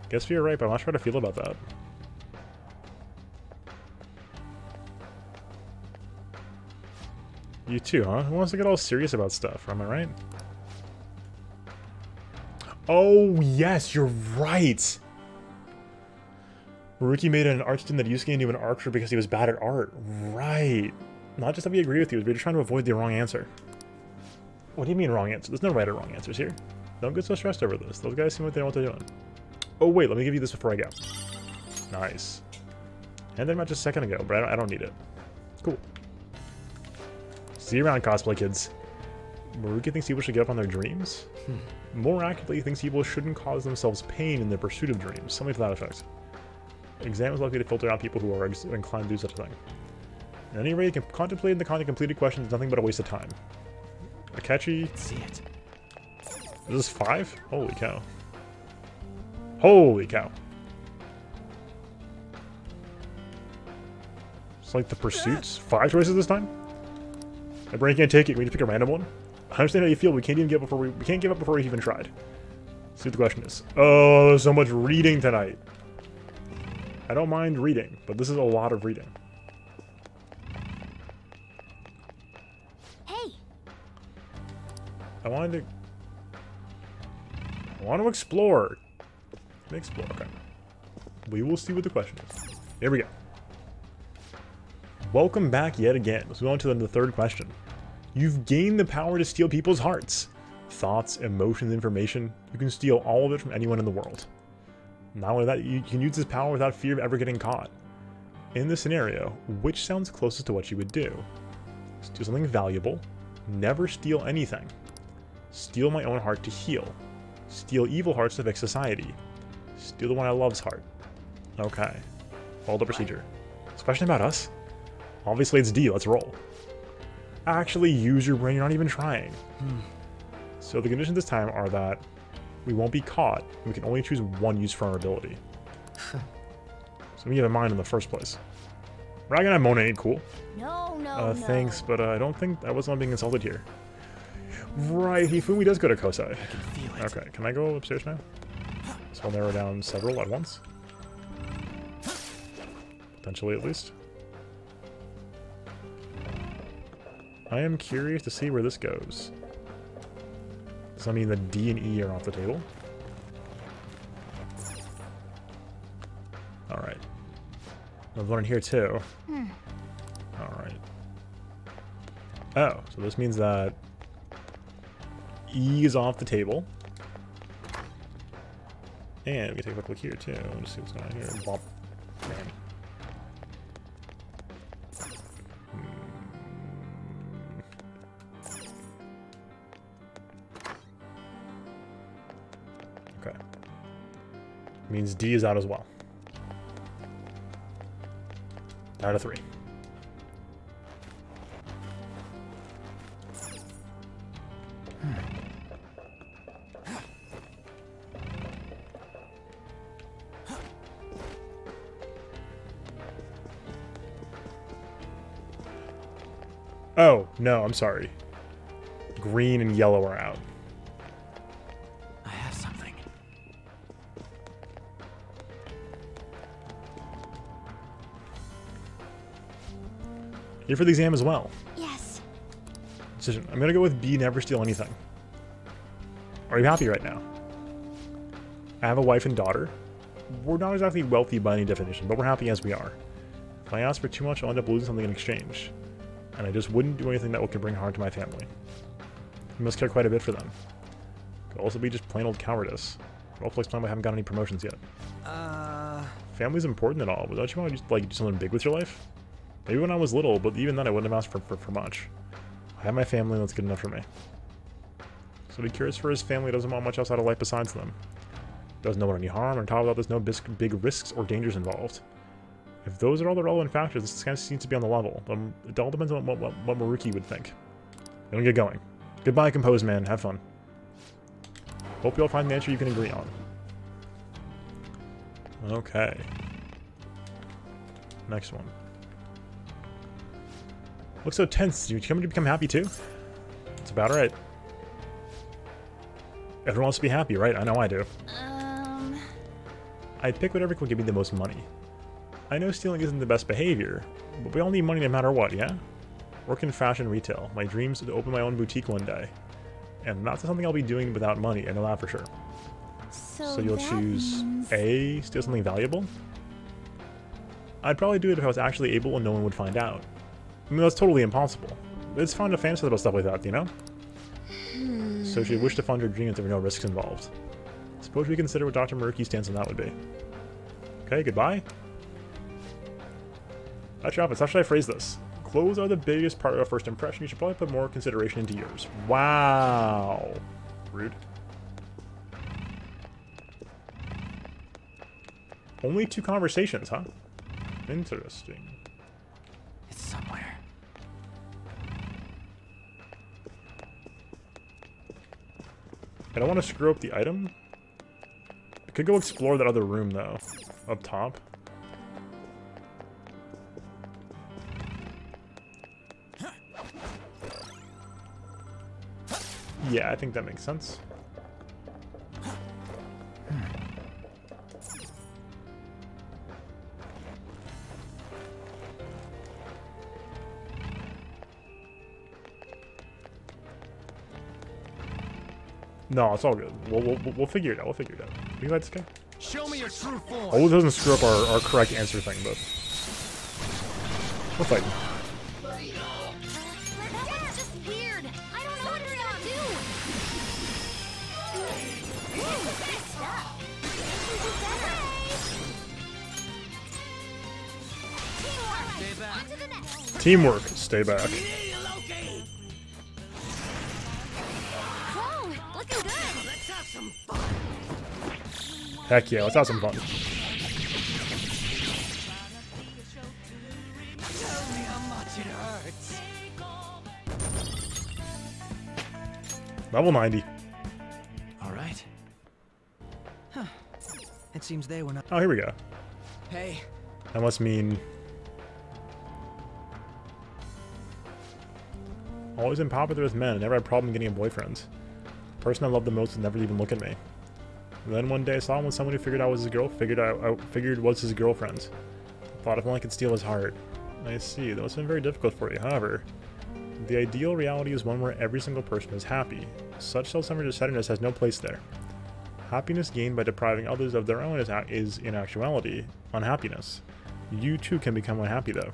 Guess you're right, but I'm not sure how to feel about that. You too, huh? Who wants to get all serious about stuff? Am I right? Oh, yes, you're right. Maruki made an art student that Yusuke into an archer because he was bad at art. Right. Not just that we agree with you, we're just trying to avoid the wrong answer. What do you mean wrong answer? There's no right or wrong answers here. Don't get so stressed over this. Those guys seem like they know what they're doing. Oh, wait, let me give you this before I go. Nice. And then about just a second ago, but I don't need it. Cool. See you around, cosplay kids. Maruki thinks people should give up on their dreams? More accurately, thinks people shouldn't cause themselves pain in their pursuit of dreams. Something to that effect. Exam is likely to filter out people who are inclined to do such a thing. At any rate, contemplating the kind of completed question is nothing but a waste of time. Akechi. See it. Is this 5? Holy cow. Holy cow. It's like the pursuits. 5 choices this time? My brain can't take it. We need to pick a random one. I understand how you feel. We can't even give up before we can't give up before we've even tried. Let's see what the question is. Oh, there's so much reading tonight. I don't mind reading, but this is a lot of reading. Hey. I want to explore. Let me explore. Okay. We will see what the question is. Here we go. Welcome back yet again. Let's move on to the third question. You've gained the power to steal people's hearts. Thoughts, emotions, information. You can steal all of it from anyone in the world. Not only that, you can use this power without fear of ever getting caught. In this scenario, which sounds closest to what you would do? Steal something valuable. Never steal anything. Steal my own heart to heal. Steal evil hearts to fix society. Steal the one I love's heart. Okay. Follow the procedure. Is the question about us? Obviously it's D, let's roll. Actually use your brain, you're not even trying. So the conditions this time are that we won't be caught, and we can only choose one use for our ability. So we have in mind in the first place. We're not gonna have Monet, cool. No. Thanks, but I don't think I wasn't being insulted here. Right, Hifumi does go to Kosai. I can feel it. Okay, can I go upstairs now? So I'll narrow down several at once. Potentially, at least. I am curious to see where this goes. Does that mean the D and E are off the table? Alright. There's one in here too. Alright. Oh, so this means that E is off the table. And we can take a quick look here too. Just see what's going on here. Bump. Bang. Okay. Means D is out as well. Down to 3. Oh, no, I'm sorry. Green and yellow are out. I have something. Here for the exam as well. Yes. Decision. I'm gonna go with B, never steal anything. Are you happy right now? I have a wife and daughter. We're not exactly wealthy by any definition, but we're happy as we are. If I ask for too much, I'll end up losing something in exchange. And I just wouldn't do anything that could bring harm to my family. You must care quite a bit for them. Could also be just plain old cowardice. Could also explain why I haven't got any promotions yet. Family's important and all, but don't you want to just, like, do something big with your life? Maybe when I was little, but even then I wouldn't have asked for much. I have my family, that's good enough for me. So he cares for his family, doesn't want much else out of life besides them. Doesn't know what any harm, and on top of that, there's no big risks or dangers involved. If those are all the relevant factors, this kind of seems to be on the level. It all depends on what Maruki would think. Then we get going. Goodbye, composed man. Have fun. Hope you all find an answer you can agree on. Okay. Next one. Looks so tense. Do you come to become happy too? It's about right. Everyone wants to be happy, right? I know I do. I'd pick whatever could give me the most money. I know stealing isn't the best behavior, but we all need money no matter what, yeah? Work in fashion retail. My dreams is to open my own boutique one day. And that's something I'll be doing without money, I know that for sure. So you'll choose A, steal something valuable? I'd probably do it if I was actually able and no one would find out. I mean, that's totally impossible. It's fun to fantasize about stuff like that, you know? So if you wish to fund your dreams, there are no risks involved. Suppose we consider what Dr. Maruki's stance on that would be. Okay, goodbye. Travis, how should I phrase this? Clothes are the biggest part of a first impression. You should probably put more consideration into yours. Wow. Rude. Only 2 conversations, huh? Interesting. It's somewhere. I don't want to screw up the item. I could go explore that other room, though. Up top. Yeah, I think that makes sense. No, it's all good. We'll figure it out. We'll figure it out. You like this guy? Show me your true form. Oh, it doesn't screw up our correct answer thing, but we're fighting. That disappeared. I don't know what we're gonna do. Stay back. On to the next. Teamwork. Stay back. Whoa, looking good. Let's have some fun. Heck yeah, let's have some fun. Tell me how much it hurts. Level 90. All right. It seems they were not. Oh, here we go. Hey. That must mean... Always been popular with men and never had a problem getting a boyfriend. The person I loved the most would never even look at me. And then one day I saw him with someone who figured was his girlfriend. Thought if only I could steal his heart. I see, that must have been very difficult for you. However, the ideal reality is one where every single person is happy. Such self-centeredness has no place there. Happiness gained by depriving others of their own is in actuality, unhappiness. You too can become unhappy though.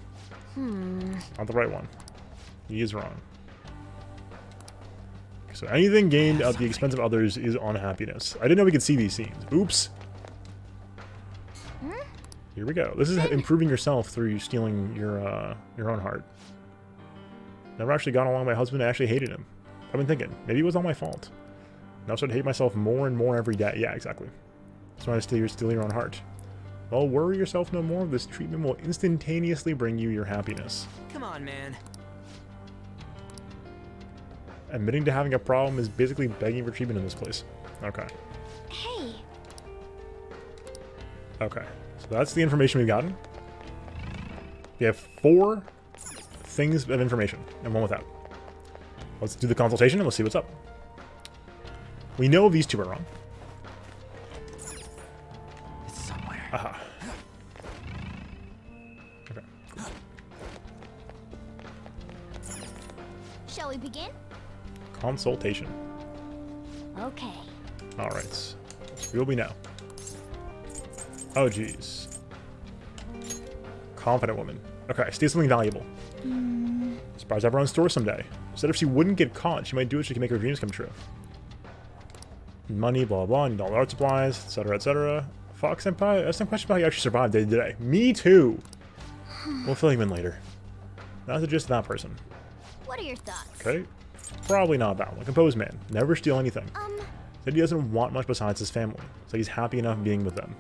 Not the right one. He is wrong. So anything gained at the expense of others is unhappiness. I didn't know we could see these scenes. Oops. Here we go. This is improving yourself through stealing your own heart. Never actually got along with my husband. I actually hated him. I've been thinking, maybe it was all my fault. Now I started to hate myself more and more every day. Yeah, exactly. So I steal your own heart. Well, worry yourself no more. This treatment will instantaneously bring you your happiness. Come on, man. Admitting to having a problem is basically begging for treatment in this place. Okay. Hey. Okay. So that's the information we've gotten. We have 4 things of information and 1 without. Let's do the consultation and let's see what's up. We know these 2 are wrong. It's somewhere. Aha. Okay. Shall we begin? Consultation. Okay. Alright. Who will we know? Oh, jeez. Confident woman. Okay, steal something valuable. Surprise everyone in store someday. Said if she wouldn't get caught, she might do it so she can make her dreams come true. Money, blah, blah, need all art supplies, etc., etc. Fox Senpai, I have some question about how you actually survived day to day. Me too! We'll fill you in later. That's the gist of that person. What are your thoughts? Okay. Probably not that one. A composed man. Never steal anything. Said he doesn't want much besides his family. So he's happy enough being with them.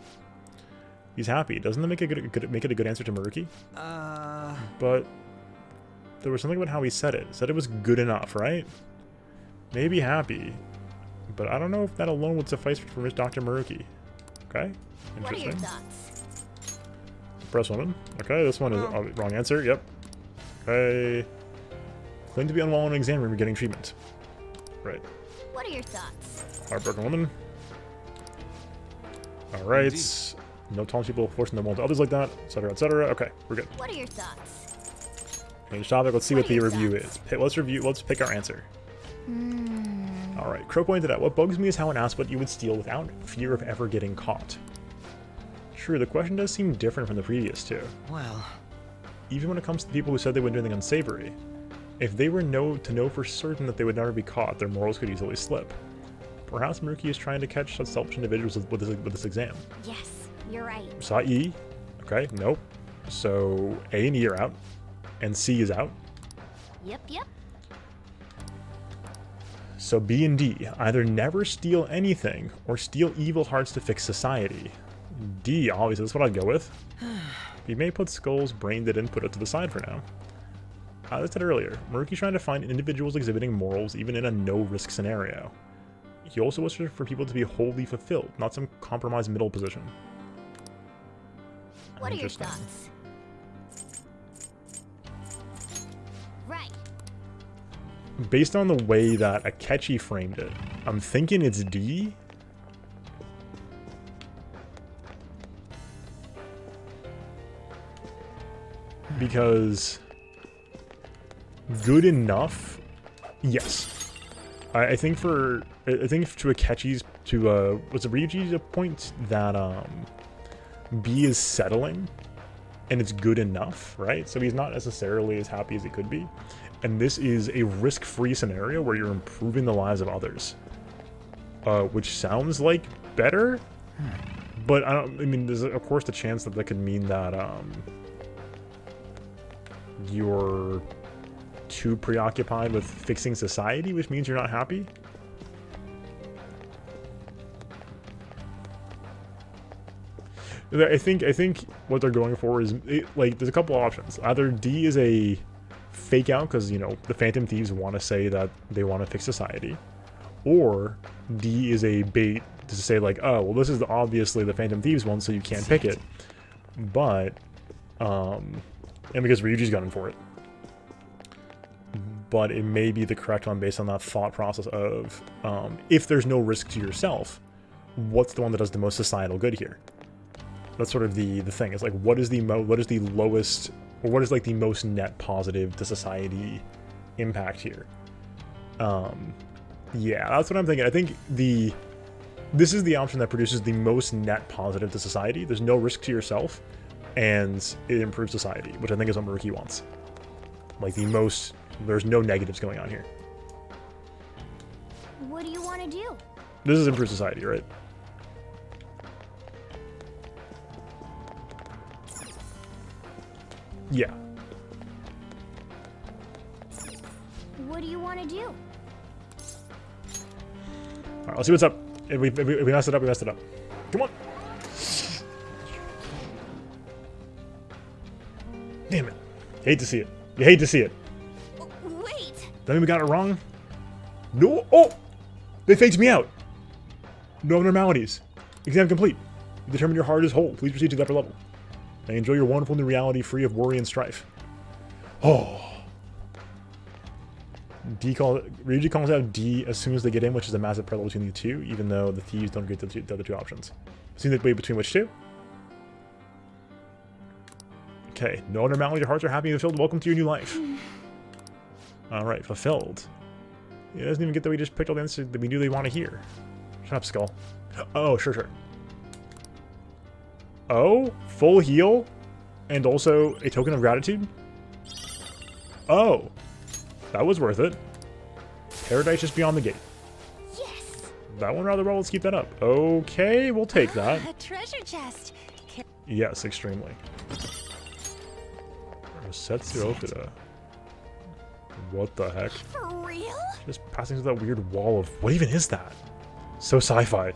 He's happy. Doesn't that make it a good answer to Maruki? But there was something about how he said it. Said it was good enough, right? Maybe happy. But I don't know if that alone would suffice for Miss Dr. Maruki. Okay. What are your Interesting. thoughts? Depressed woman. Okay, this one is wrong answer. Yep. Okay. Claim to be unwell in an exam room getting treatment. Right. What are your thoughts? Heartbroken woman. Alright. No telling people forcing them on to others like that, etc., etc. Okay, we're good. What are your thoughts? Change topic. Let's see what the What are your review is. Let's pick our answer. Alright, Crow pointed out, what bugs me is how it asks what you would steal without fear of ever getting caught. True, the question does seem different from the previous two. Well, Even when it comes to people who said they wouldn't do anything unsavory, if they were to know for certain that they would never be caught, their morals could easily slip. Perhaps Maruki is trying to catch such selfish individuals with this exam. Yes, you're right. Saw E. Okay, nope. So A and E are out, and C is out. Yep. So B and D, either never steal anything or steal evil hearts to fix society. D, obviously, that's what I'd go with. We may put Skull's brain dead and put it to the side for now. As I said earlier, Maruki's trying to find individuals exhibiting morals even in a no-risk scenario. He also wishes for people to be wholly fulfilled, not some compromised middle position. What are your Interesting. thoughts? Right. Based on the way that Akechi framed it, I'm thinking it's D. Because good enough, yes. I think to Akechi's, was it Ryuji's point that B is settling and it's good enough, right? So he's not necessarily as happy as he could be. And this is a risk-free scenario where you're improving the lives of others. Which sounds like better, but I mean, there's of course the chance that could mean that you're too preoccupied with fixing society, which means you're not happy. I think what they're going for is like there's a couple options. Either D is a fake out because, you know, the Phantom Thieves want to say that they want to fix society, or D is a bait to say like, oh well, this is obviously the Phantom Thieves one, so you can't pick it. But and because Ryuji's gunning for it. But it may be the correct one based on that thought process of if there's no risk to yourself, what's the one that does the most societal good here? That's sort of the thing. It's like what is the lowest, or what is like the most net positive to society impact here? Yeah, that's what I'm thinking. I think this is the option that produces the most net positive to society. There's no risk to yourself, and it improves society, which I think is what Maruki wants. Like the most, there's no negatives going on here. What do you want to do? This is improve society, right? Yeah. What do you want to do? Alright, let's see what's up. If we messed it up, we messed it up. Come on. Damn it. You hate to see it. You hate to see it. Wait! That mean we got it wrong? No. Oh! They faked me out. No abnormalities. Exam complete. You determined your heart is whole. Please proceed to the upper level. And enjoy your wonderful new reality free of worry and strife. Oh. Ryuji calls out D as soon as they get in, which is a massive parallel between the two, even though the thieves don't get the other two options. See the way between which two? Okay, no abnormality, your hearts are happy and fulfilled. Welcome to your new life. Alright, fulfilled. It doesn't even get that we just picked all the answers that we knew they want to hear. Shut up, Skull. Oh, sure. Oh, full heal, and also a token of gratitude? Oh, that was worth it. Paradise just beyond the gate. Yes! That went rather well, let's keep that up. Okay, we'll take that. A treasure chest! Yes, extremely. Setsu Okuda. What the heck? For real? Just passing through that weird wall of... What even is that? So sci-fi.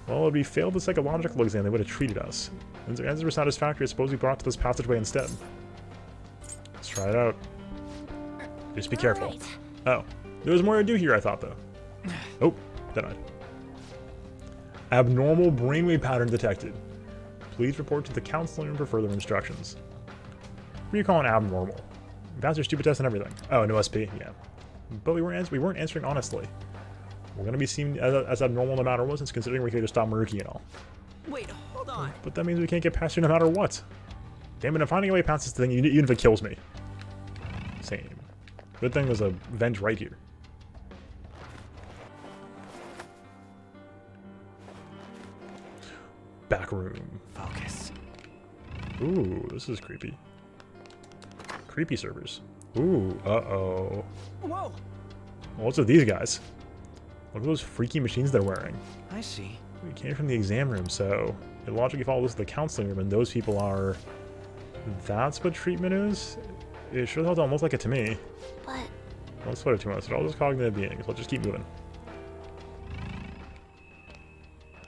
Well, if we failed the psychological exam, they would have treated us. And the answers were satisfactory. I suppose we brought to this passageway instead. Let's try it out. Just be careful. Right. Oh. There was more to do here, I thought, though. Oh, denied. Abnormal brainwave pattern detected. Please report to the counseling room for further instructions. What are you calling abnormal? We've answered stupid tests and everything. Oh, an OSP, yeah. But we weren't answering honestly. We're gonna be seen as abnormal no matter what, since considering we're here to stop Maruki and all. Wait, hold on. But that means we can't get past you no matter what. Damn it, I'm finding a way past this thing, even if it kills me. Same. Good thing there's a vent right here. Back room. Focus. Ooh, this is creepy. Creepy servers. Ooh, uh-oh. Whoa! What's with these guys? Look at those freaky machines they're wearing. I see. We came from the exam room, so it logically follows the counseling room, and those people are... That's what treatment is? It sure felt almost like it to me. But Don't sweat it too much. They're all just cognitive beings. Let's just keep moving.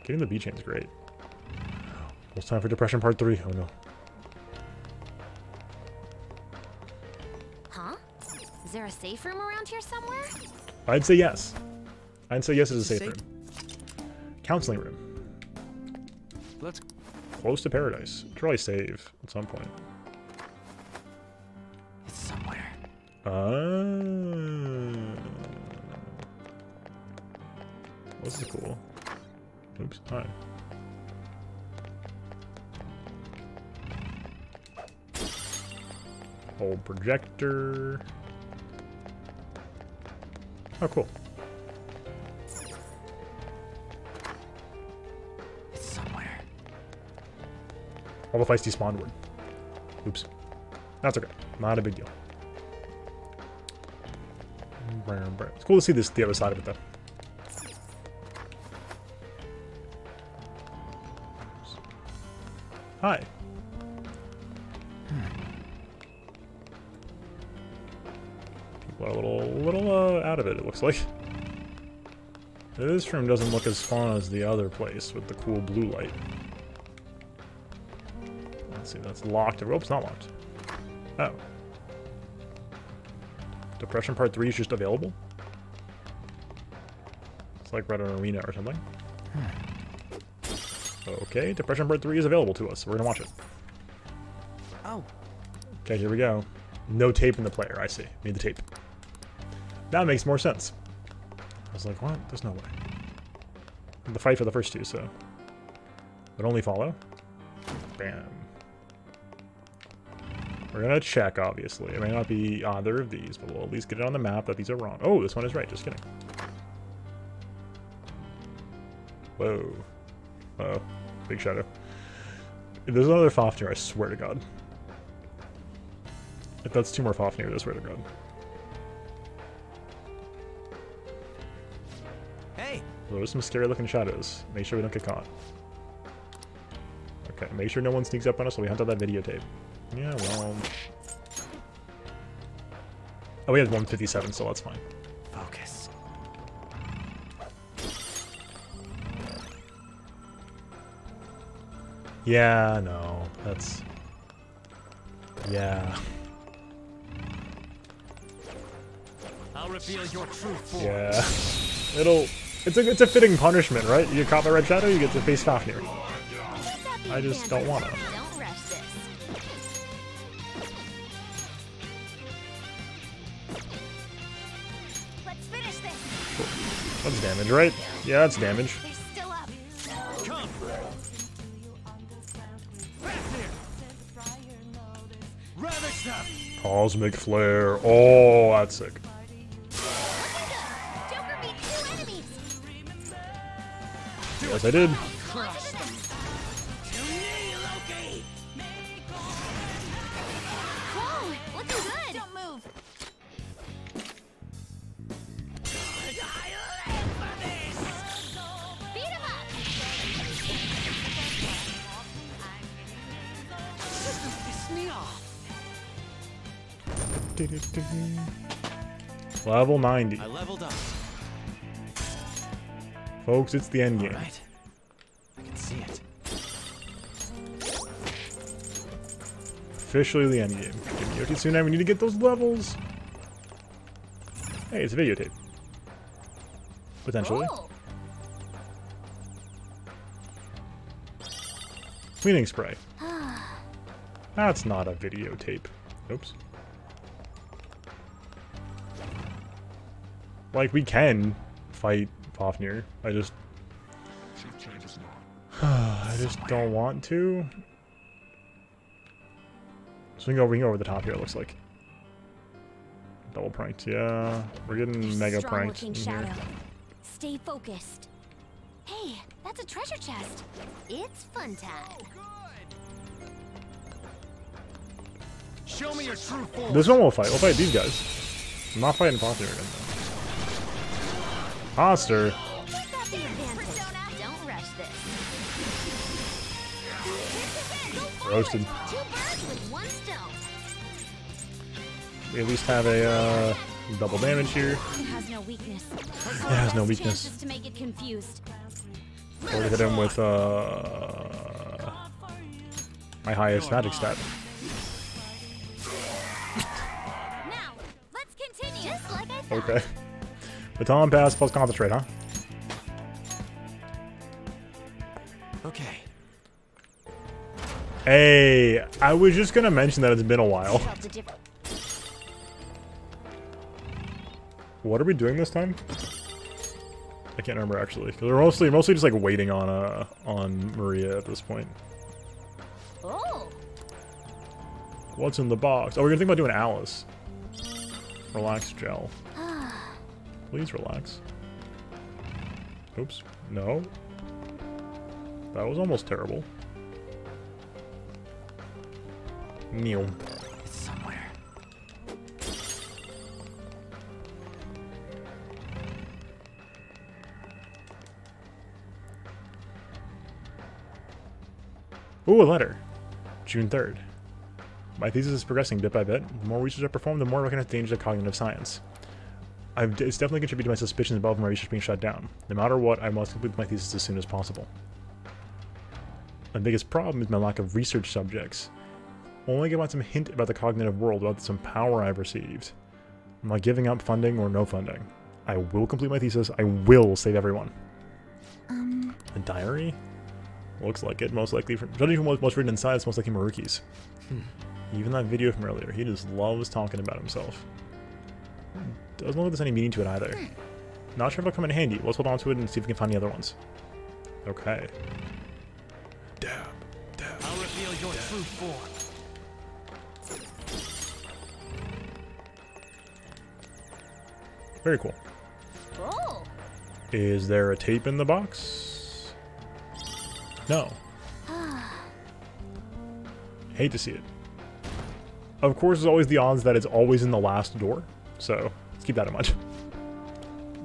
Getting the B-chain is great. It's time for Depression Part 3. Oh no. huh? Is there a safe room around here somewhere? I'd say yes. I'd say yes, it's a safe Safe? room. Counseling room. Let's... Close to paradise. Should probably save at some point. It's somewhere. This is cool. Oops. Hi. Old projector. Oh, cool. It's somewhere. All the fights despawned word. Oops. That's okay. Not a big deal. It's cool to see the other side of it, though. Hi. People are a little out of it, it looks like. This room doesn't look as fun as the other place with the cool blue light. Let's see, that's locked. Oh, it's not locked. Oh. Depression Part 3 is just available? It's like right on Arena or something. Okay, Depression Part 3 is available to us. We're gonna watch it. Oh. Okay, here we go. No tape in the player, I see. Need the tape. That makes more sense. I was like, what? There's no way. The fight for the first two, so... But only follow. Bam. We're gonna check, obviously. It may not be either of these, but we'll at least get it on the map that these are wrong. Oh, this one is right, just kidding. Whoa. Uh-oh. Big shadow. If there's another Fafnir, I swear to God. If that's two more Fafnir, I swear to God. Hey! So there's some scary looking shadows. Make sure we don't get caught. Okay, make sure no one sneaks up on us so we hunt out that videotape. Yeah, well... Oh, we had 157, so that's fine. Focus. Yeah, no, that's... Yeah. I'll reveal your true form. Yeah. It's a fitting punishment, right? You get caught by Red Shadow, you get to face Fafnir. I just don't wanna. Don't rush this. Let's finish this. That's damage, right? Yeah, that's damage. They're still up. Come. Ravage them. Cosmic Flare. Oh, that's sick. Joker beat 2 enemies. Yes, I did. Crush them. Whoa, looking good. Don't move. Beat him up. Piss me off. Level 90. I leveled up. Folks, it's the end game. Right. I can see it. Officially the end game. Okay, Tsune, we need to get those levels. Hey, it's a videotape. Potentially. Oh. Cleaning spray. That's not a videotape. Oops. Like, we can fight Fafnir. I just don't want to. So we can go over the top here, it looks like. Double pranked, yeah. We're getting mega pranked in here. Stay focused. Hey, that's a treasure chest. It's fun time. Show me your true form. This one we'll fight. We'll fight these guys. I'm not fighting Fafnir again, though. Monster. Don't rush this. Roasted. 2 birds with 1 stone. We at least have a double damage here. It has no weakness. It has no weakness. Chances to make it confused. Or to hit him with my highest magic stat. Now, let's continue. Just like I thought. Okay. Baton pass plus concentrate, huh? Okay. Hey, I was just gonna mention that it's been a while. What are we doing this time? I can't remember actually. Cause we're mostly just like waiting on Maria at this point. Oh. What's in the box? Oh, we're gonna think about doing Alice. Relax gel. Please relax. Oops. No. That was almost terrible. Neil. It's somewhere. Ooh, a letter. June 3rd. My thesis is progressing bit by bit. The more research I perform, the more I recognize the dangers of cognitive science. It's definitely contributed to my suspicions about my research being shut down. No matter what, I must complete my thesis as soon as possible. My biggest problem is my lack of research subjects. Only get some hint about the cognitive world, about some power I've received. I'm not giving up funding or no funding. I will complete my thesis. I will save everyone. A diary? Looks like it, most likely. Judging from what's written inside, it's most likely Maruki's. Even that video from earlier, he just loves talking about himself. Doesn't look like there's any meaning to it either. Not sure if it'll come in handy. Let's hold on to it and see if we can find the other ones. Okay. Dab. Dab. I'll reveal your true form. Very cool. Oh. Is there a tape in the box? No. Hate to see it. Of course, there's always the odds that it's always in the last door, so let's keep that in mind.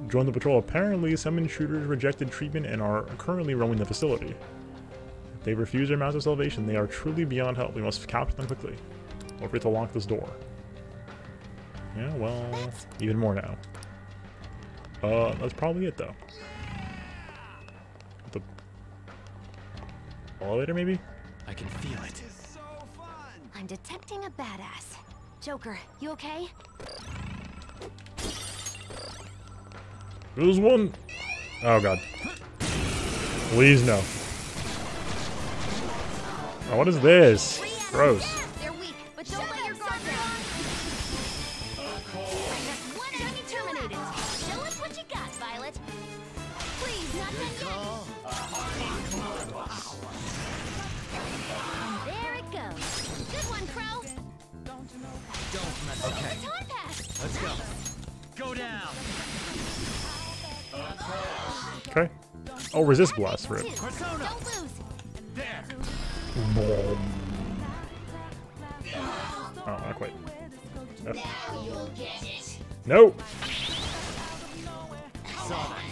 Join the patrol. Apparently, some intruders rejected treatment and are currently roaming the facility. If they refuse their massive salvation, they are truly beyond help. We must capture them quickly. Or we have to lock this door. Yeah, well, even more now. That's probably it, though. The elevator, maybe? I can feel it. I'm detecting a badass. Joker, you okay? There's one. Oh, God. Please, no. Oh, what is this? Gross. They're weak, but don't let your guard down. Just one enemy terminated. Show us what you got, Violet. Please, not done yet. And there it goes. Good one, Crow. Don't mess up. Okay, Baton pass. let's go. Go down. Okay. Oh, resist blast for it. Persona. Don't lose. There. Oh, not quite. F. No. Saw that.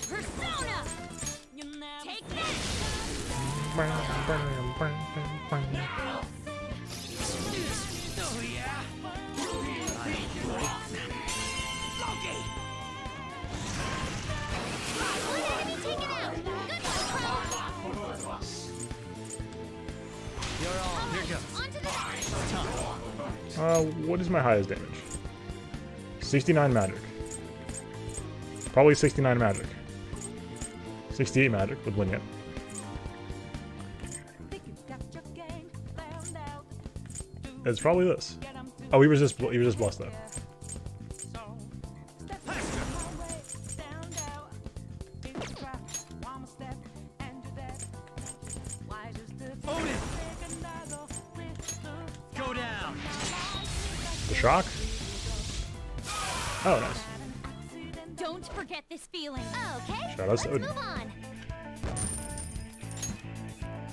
Persona. Take that. Oh yeah. What is my highest damage? 69 magic. Probably 69 magic. 68 magic would win it. It's probably this. Oh, we resist blessed though. Go down. The shock? Oh, nice. Don't forget this feeling. Okay. Shout out to Odin. Move on.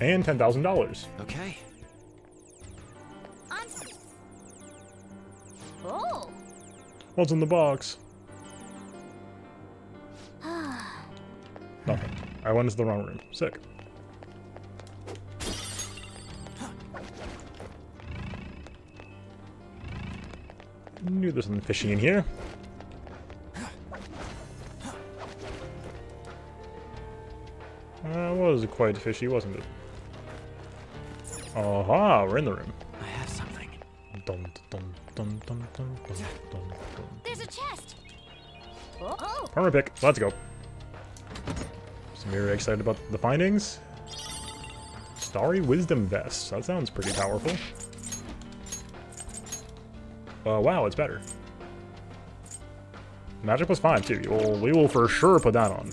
And $10,000. Okay. Oh. What's in the box? Nothing. I went into the wrong room. Sick. Knew there's something fishy in here. Was quite fishy, wasn't it? Aha, we're in the room. I have something. Dun, dun, dun, dun, dun, dun, dun, dun. There's a chest. Oh. Armor pick. Let's go. Sumire excited about the findings. Starry Wisdom Vest. That sounds pretty powerful. Wow, it's better. Magic plus 5 too. We will for sure put that on.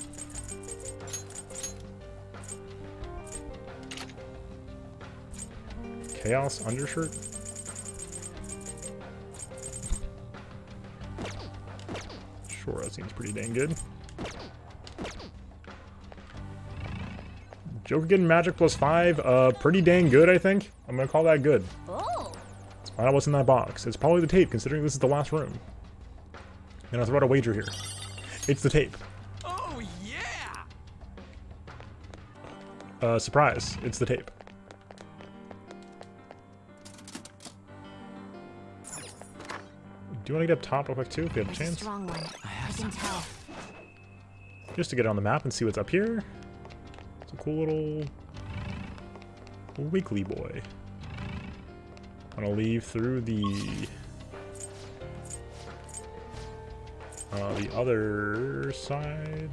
Chaos undershirt. Sure, that seems pretty dang good. Joker getting magic plus 5. Pretty dang good, I think. I'm gonna call that good. Oh. Let's find out what's in that box. It's probably the tape, considering this is the last room. And I'll throw out a wager here. It's the tape. Oh yeah. Surprise. It's the tape. Do you want to get up top real quick too, if you have a chance? Strong one. I can tell. Just to get it on the map and see what's up here. It's a cool little wiggly boy. I'm gonna leave through the other side.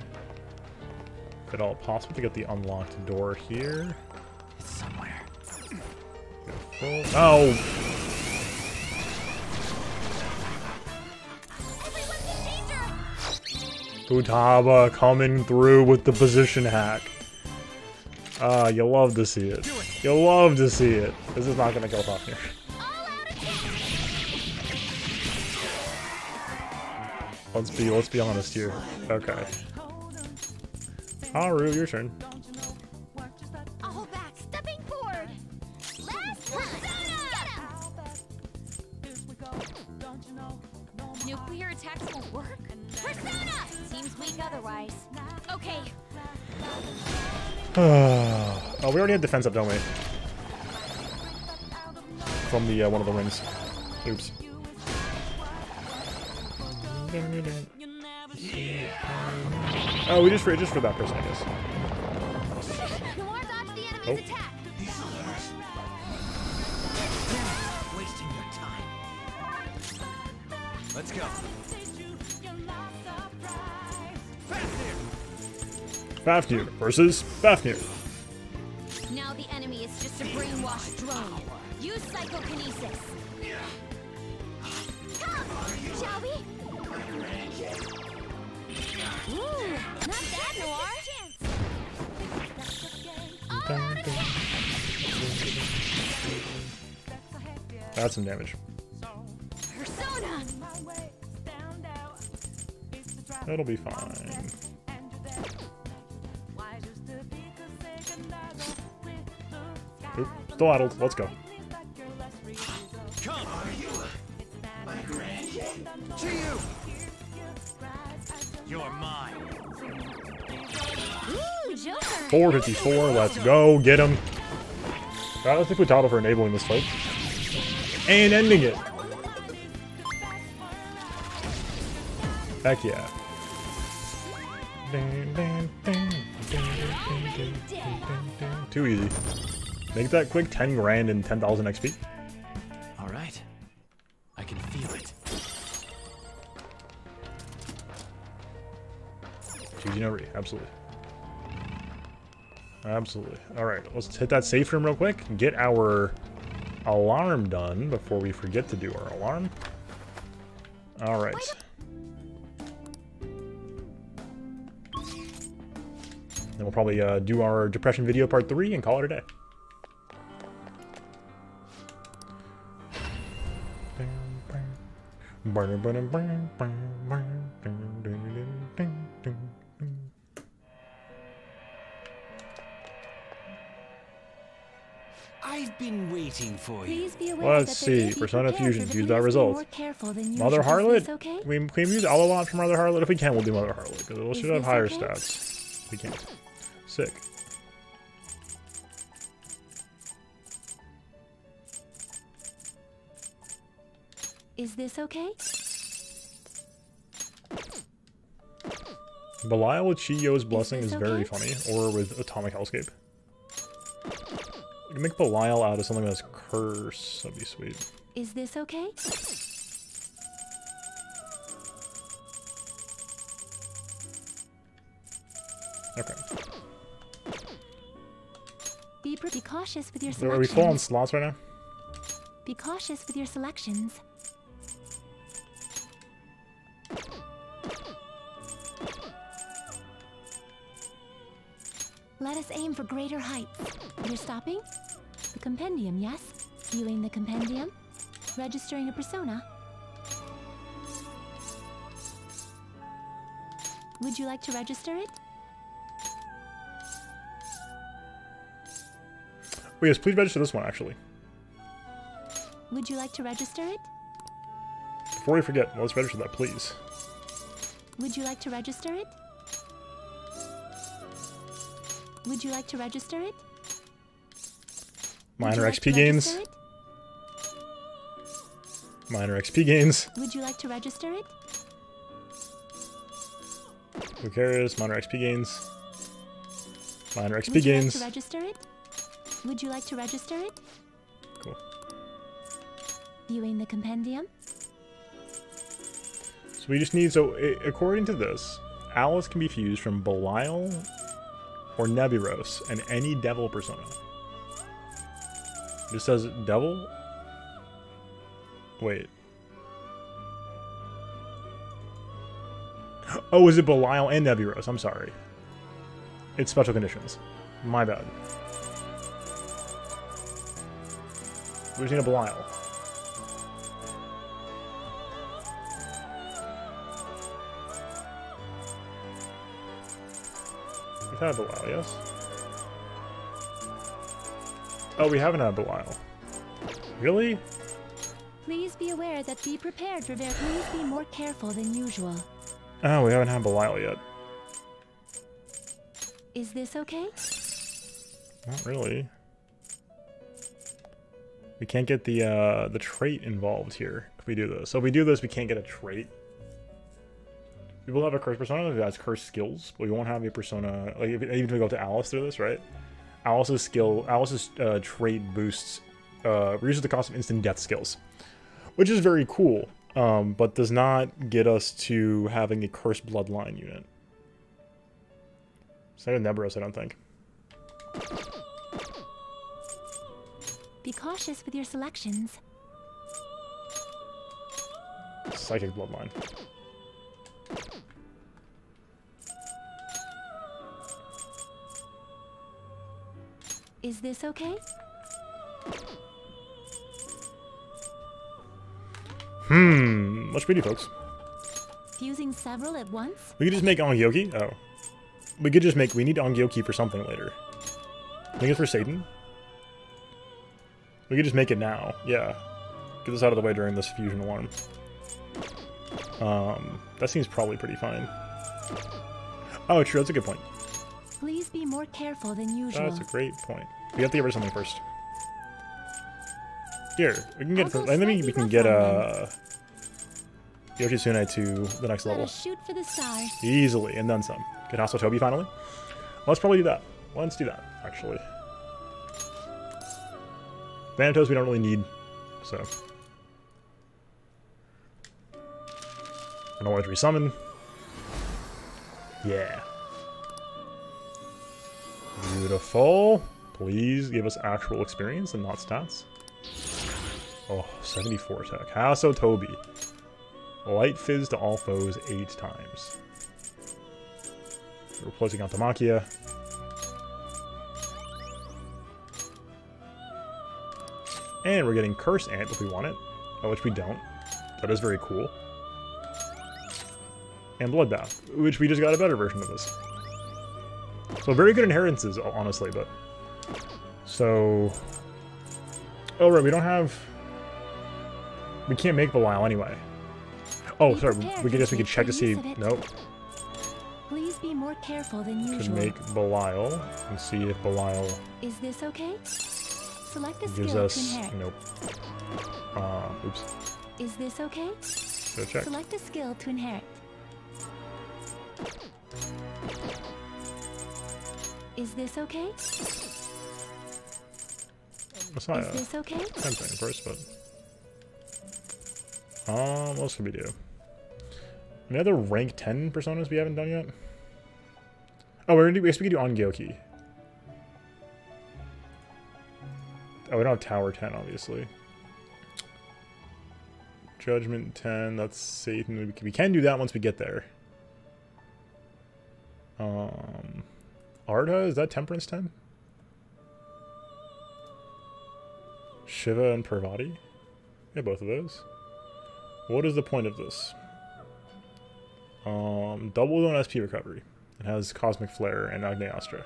If at all possible, to get the unlocked door here. It's somewhere. Oh! Futaba coming through with the position hack. Ah, you love to see it. You love to see it. This is not gonna go off here. Let's be honest here. Okay. Haru, your turn. I'll hold back. Stepping forward. Last persona. Nuclear attacks won't work. Persona. Seems weak otherwise. Okay. Oh, we already had defense up, don't we? From the one of the rings. Oops. Oh, we just for that person, I guess. Noir dodged the enemy's attack. Wasting your time. Let's go. Fafnir versus Fafnir. Now the enemy is just a brainwashed drone. Use psychokinesis. Come, shall we? Ooh, not bad, Noir. That's some damage. Persona. That'll be fine. Oop, still addled. Let's go. Come. To you. You're mine. Ooh, Joker. 454. Let's go. Get him. Shout out to Futaba for enabling this fight. And ending it. Heck yeah. Too easy. Make that quick 10 grand and 10,000 XP. All right. Easy no re, absolutely. Absolutely. Alright, let's hit that safe room real quick and get our alarm done before we forget to do our alarm. Alright. Then we'll probably do our depression video part 3 and call it a day. I've been waiting for you. Please be aware Let's that there may see. be Persona prepared fusions. for Use the that police result. more careful than Mother usual. Harlot? Is this okay? We can use all a lot from Mother Harlot. If we can, we'll do Mother Harlot. Because we should have this higher okay? stats. We can't. Sick. Is this okay? Belial with Chiyo's blessing is this very okay? funny. Or with Atomic Hellscape. We can make Belial out of something that's curse. That'd be sweet. Is this okay? Okay. Be cautious with your So are we full on selections. slots right now? Be cautious with your selections. Let us aim for greater heights. You're stopping? The compendium, yes? Viewing the compendium? Registering a persona? Would you like to register it? Oh yes, please register this one actually. Would you like to register it? Before we forget, let's register that, please. Would you like to register it? Would you like to register it? Would Minor you like XP to gains. register it? Minor XP gains. Would you like to register it? Who cares? Minor XP gains. Minor XP Would you like gains. to register it? Would you like to register it? Cool. Viewing the compendium? So we just need, according to this, Alice can be fused from Belial or Nebulos and any devil persona. It just says devil? Wait. Oh, is it Belial and Nebulos? I'm sorry. It's special conditions. My bad. We just need a Belial. We've had Belial, yes? Oh, we haven't had Belial. Really? Please be aware that be prepared for please be more careful than usual. Oh, we haven't had Belial yet. Is this okay? Not really. We can't get the trait involved here if we do this. So if we do this, we can't get a trait. We will have a curse persona that has curse skills, but we won't have a persona. Like even if we go to Alice through this, right? Alice's trait boosts, reduces the cost of instant death skills, which is very cool, but does not get us to having a cursed bloodline unit. It's not a Nebulos, I don't think. Be cautious with your selections. Psychic bloodline. Is this okay? Much beauty, folks. Fusing several at once? We could just make Ongyoki. Oh. We could just make... We need Ongyoki for something later. I think it's for Satan. We could just make it now. Yeah. Get this out of the way during this fusion alarm. That seems probably pretty fine. Oh, true. That's a good point. Please be more careful than usual. That's a great point. We have to get rid of something first. Here, we can get... I'll go I think we slightly can get, rough Yoshitsune to the next Let level. us shoot for the stars. Easily, and then some. Get Hostile Toby finally. Let's probably do that. Let's do that, actually. Thanatos we don't really need, so. I don't want to resummon. Yeah. Beautiful. Please give us actual experience and not stats. Oh, 74 attack. Hasso Toby. Light Fizz to all foes 8 times. Replacing Antamakia. And we're getting Curse Ant if we want it, which we don't. That is very cool. And Bloodbath, which we just got a better version of this. So very good inheritances, honestly, but... So... Oh, right, we don't have... We can't make Belial anyway. Oh, sorry, we could check to see... Nope. Please be more careful than usual. Could make Belial and see if Belial... Is this okay? Select a gives skill us... to inherit. Nope. Oops. Is this okay? Go check. Select a skill to inherit. Is this okay? That's not Is this okay? tempting first, but... what else can we do? Any other rank 10 personas we haven't done yet? Oh, I guess we could do Ongyoki. Oh, we don't have Tower 10, obviously. Judgment 10, that's Satan. We can do that once we get there. Arda, is that Temperance 10? Shiva and Parvati? Yeah, both of those. What is the point of this? Double zone SP recovery. It has Cosmic Flare and Agneastra.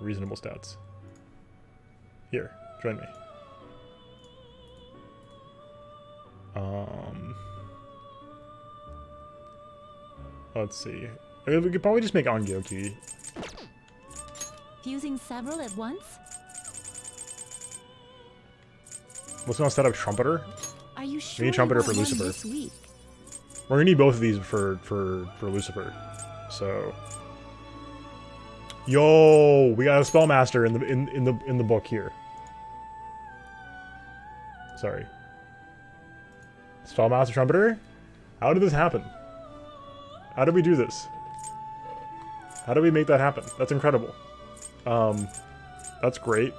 Reasonable stats. Here, join me. Let's see. I mean, we could probably just make Ongyoki. Fusing several at once? Let's not set up Trumpeter. Are you sure? We need Trumpeter for you want one Lucifer. this week? We're gonna need both of these for Lucifer. So, yo, we got a Spellmaster in the book here. Sorry. Spellmaster Trumpeter? How did this happen? How did we do this? How did we make that happen? That's incredible. That's great.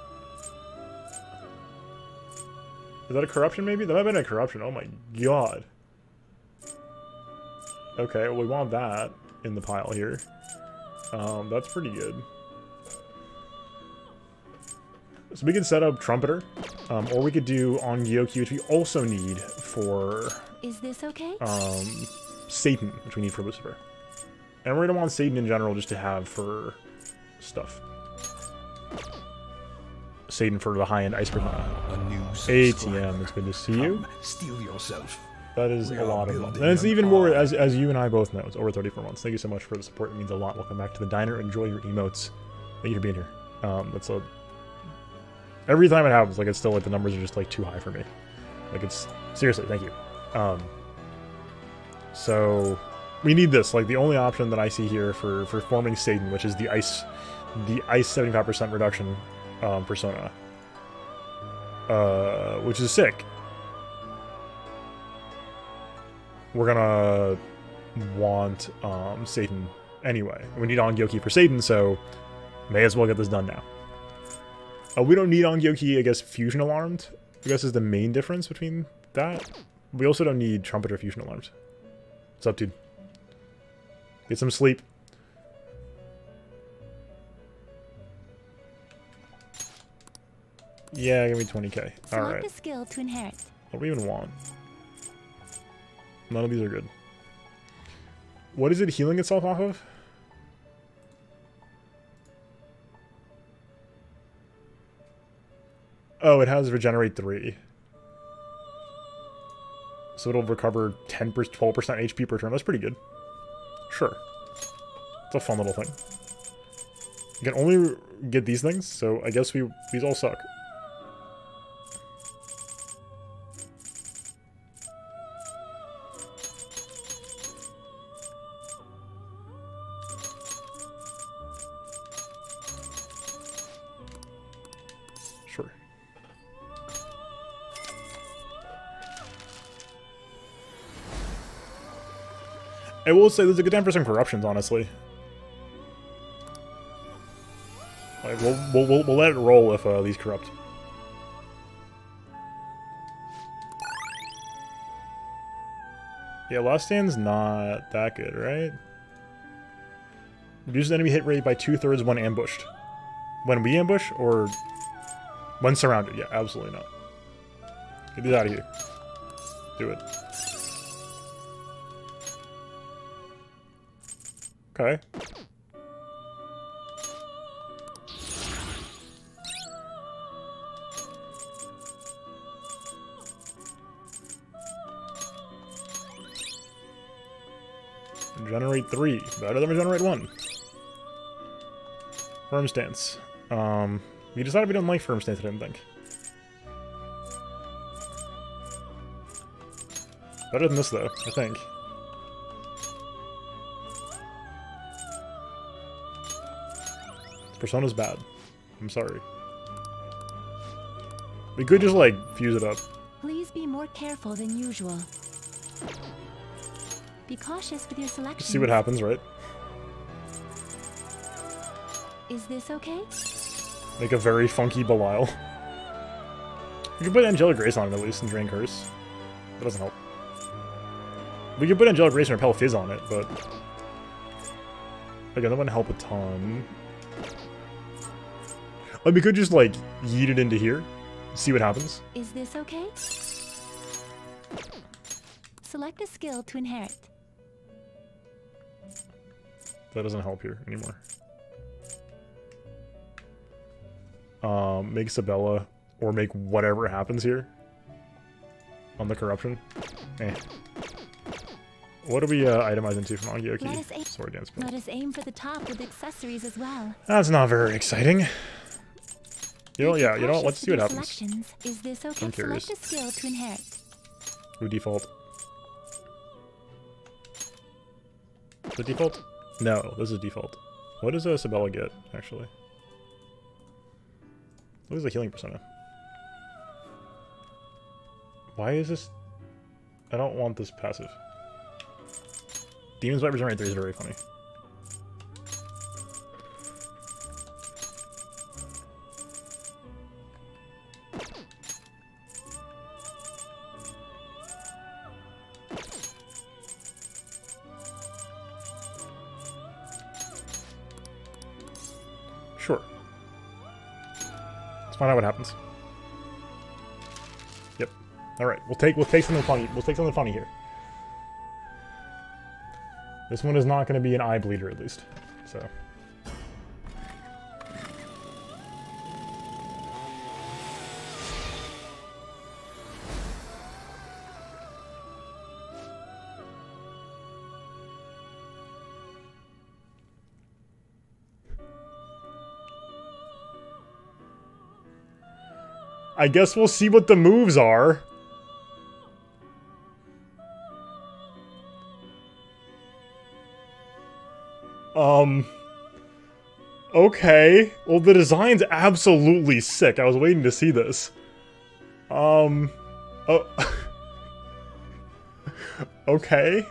Is that a corruption maybe? That might have been a corruption. Oh my god. Okay, well, we want that in the pile here. That's pretty good. So we could set up Trumpeter, or we could do Ongyoki, which we also need for... Is this okay? Satan, which we need for Lucifer. And we're gonna want Satan in general just to have for stuff. Satan for the high-end Ice Persona. ATM, it's good to see you. Steal yourself. That is a lot of months. And it's even more, as you and I both know, it's over 34 months. Thank you so much for the support. It means a lot. Welcome back to the diner. Enjoy your emotes. Thank you for being here. That's a... Every time it happens, like, it's still, like, the numbers are just, like, too high for me. Like, it's... Seriously, thank you. So... We need this. Like, the only option that I see here for forming Satan, which is the ice 75% reduction persona. Which is sick. We're gonna want Satan anyway. We need Ongyoki for Satan, so may as well get this done now. We don't need Ongyoki, I guess, Fusion Alarmed, I guess is the main difference between that. We also don't need Trumpeter Fusion Alarmed. What's up, dude? Get some sleep. Yeah, give me 20k. Alright. Select a skill to inherit. What do we even want? None of these are good. What is it healing itself off of? Oh, it has Regenerate 3. So it'll recover 10%, 12% HP per turn. That's pretty good. Sure. It's a fun little thing. You can only get these things, so I guess these all suck. Sure. I will say there's a good time for some corruptions, honestly. Like, we'll let it roll if these corrupt. Yeah, Last Stand's not that good, right? Reduces enemy hit rate by 2/3 when ambushed. When we ambush, or when surrounded? Yeah, absolutely not. Get these out of here. Do it. Okay. Regenerate 3. Better than regenerate 1. Firm stance. We decided we don't like firm stance, I didn't think. Better than this, though, I think. Persona's bad. I'm sorry. We could just, like, fuse it up. Please be more careful than usual. Be cautious with your selection. See what happens, right? Is this okay? Make a very funky Belial. We could put Angelic Grace on it at least and Drain Curse. That doesn't help. We could put Angelic Grace and Repel Fizz on it, but... Again, that wouldn't help a ton. Like, we could just, like, yeet it into here. See what happens. Is this okay? Select a skill to inherit. That doesn't help here anymore. Make Sabella, or make whatever happens here. On the corruption. Eh. What do we itemize into from Angyoki? Sword Dance. Let us aim for the top with accessories as well. That's not very exciting. You know, yeah, you know what? Let's see what happens. Is this okay? I'm curious. Select a skill to inherit. Who default? The default? No, this is default. What does Sabella get, actually? What is the healing persona? Why is this... I don't want this passive. Demon's Bite Regenerate 3 is very funny. Sure. Let's find out what happens. Yep. All right. We'll take something funny. We'll take something funny here. This one is not going to be an eye bleeder, at least. So. I guess we'll see what the moves are. Okay. Well, the design's absolutely sick. I was waiting to see this. Oh. Okay.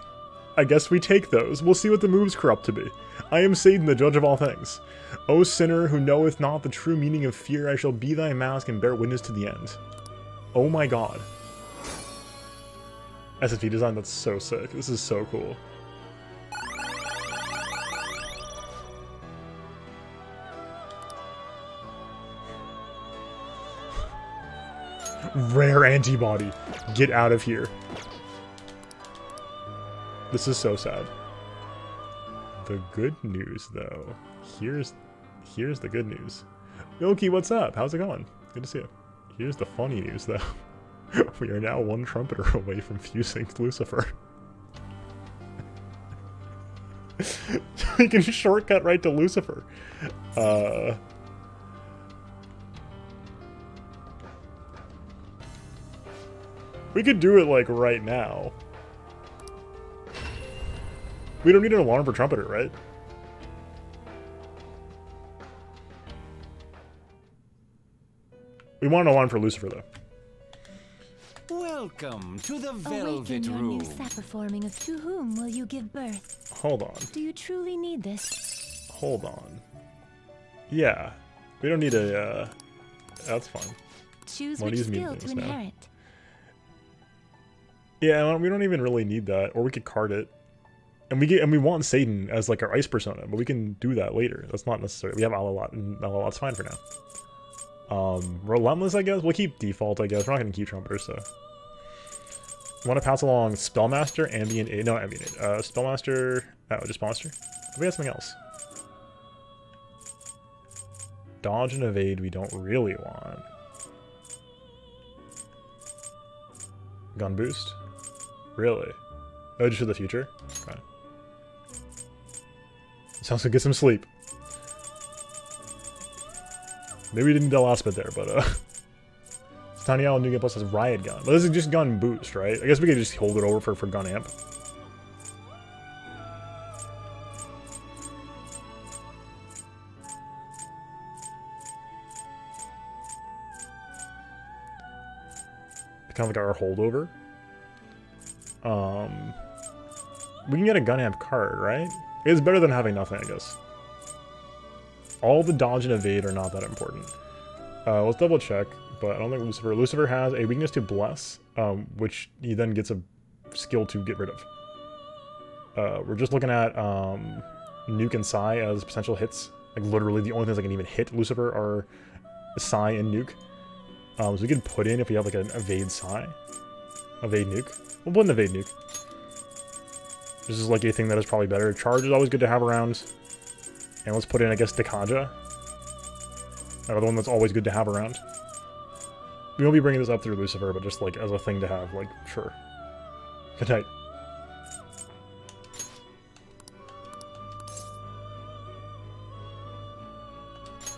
I guess we take those. We'll see what the moves corrupt to be. I am Satan, the judge of all things. O sinner who knoweth not the true meaning of fear, I shall be thy mask and bear witness to the end. Oh my god. SSP design, that's so sick. This is so cool. Rare antibody. Get out of here. This is so sad. The good news, though. Here's the good news. Milky, what's up? How's it going? Good to see you. Here's the funny news, though. We are now one trumpeter away from fusing Lucifer. We can shortcut right to Lucifer. We could do it, like, right now. We don't need an alarm for Trumpeter, right? We want an alarm for Lucifer, though. Welcome to the Velvet Awaken your Room. new sapper forming of to whom will you give birth? Hold on. Do you truly need this? Hold on. Yeah. We don't need a, that's fine. Choose What which is mean skill to things now? inherit. Yeah, we don't even really need that. Or we could card it. And we want Satan as like our ice persona, but we can do that later. That's not necessary. We have Alalot, and Alalot's fine for now. Relentless, I guess? We'll keep default, I guess. We're not gonna keep Trumpeter, so. I want to pass along Spellmaster, Ambient Aid. No, Ambient Aid. Spellmaster. Oh, just Spellmaster? We have something else. Dodge and Evade we don't really want. Gun Boost? Really? Oh, just for the future? Okay. Sounds like get some sleep. Maybe we didn't need that last bit there, but Tiny Owl New Game Plus has Riot Gun. But this is just gun boost, right? I guess we could just hold it over for gun amp. Kind of like our holdover. We can get a gun amp card, right? It's better than having nothing, I guess. All the dodge and evade are not that important. Let's double check, but I don't think Lucifer. Lucifer has a weakness to bless, which he then gets a skill to get rid of. We're just looking at Nuke and Psy as potential hits. Like literally the only things that can even hit Lucifer are Psy and Nuke. So we can put in if we have like an evade Psy, evade Nuke. We'll put an evade Nuke. This is like a thing that is probably better. Charge is always good to have around. And let's put in, I guess, Dekaja. Another one that's always good to have around. We won't be bringing this up through Lucifer, but just like as a thing to have, like, sure. Good night.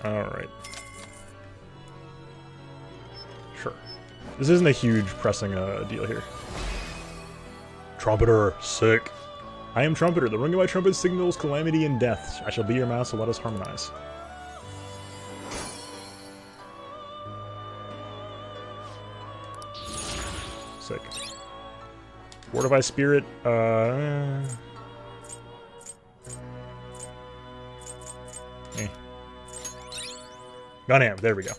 Alright. Sure. This isn't a huge pressing deal here. Trumpeter, sick. I am Trumpeter. The ring of my trumpet signals calamity and death. I shall be your mouse, so let us harmonize. Sick. Fortify Spirit, eh. Gun amp, there we go.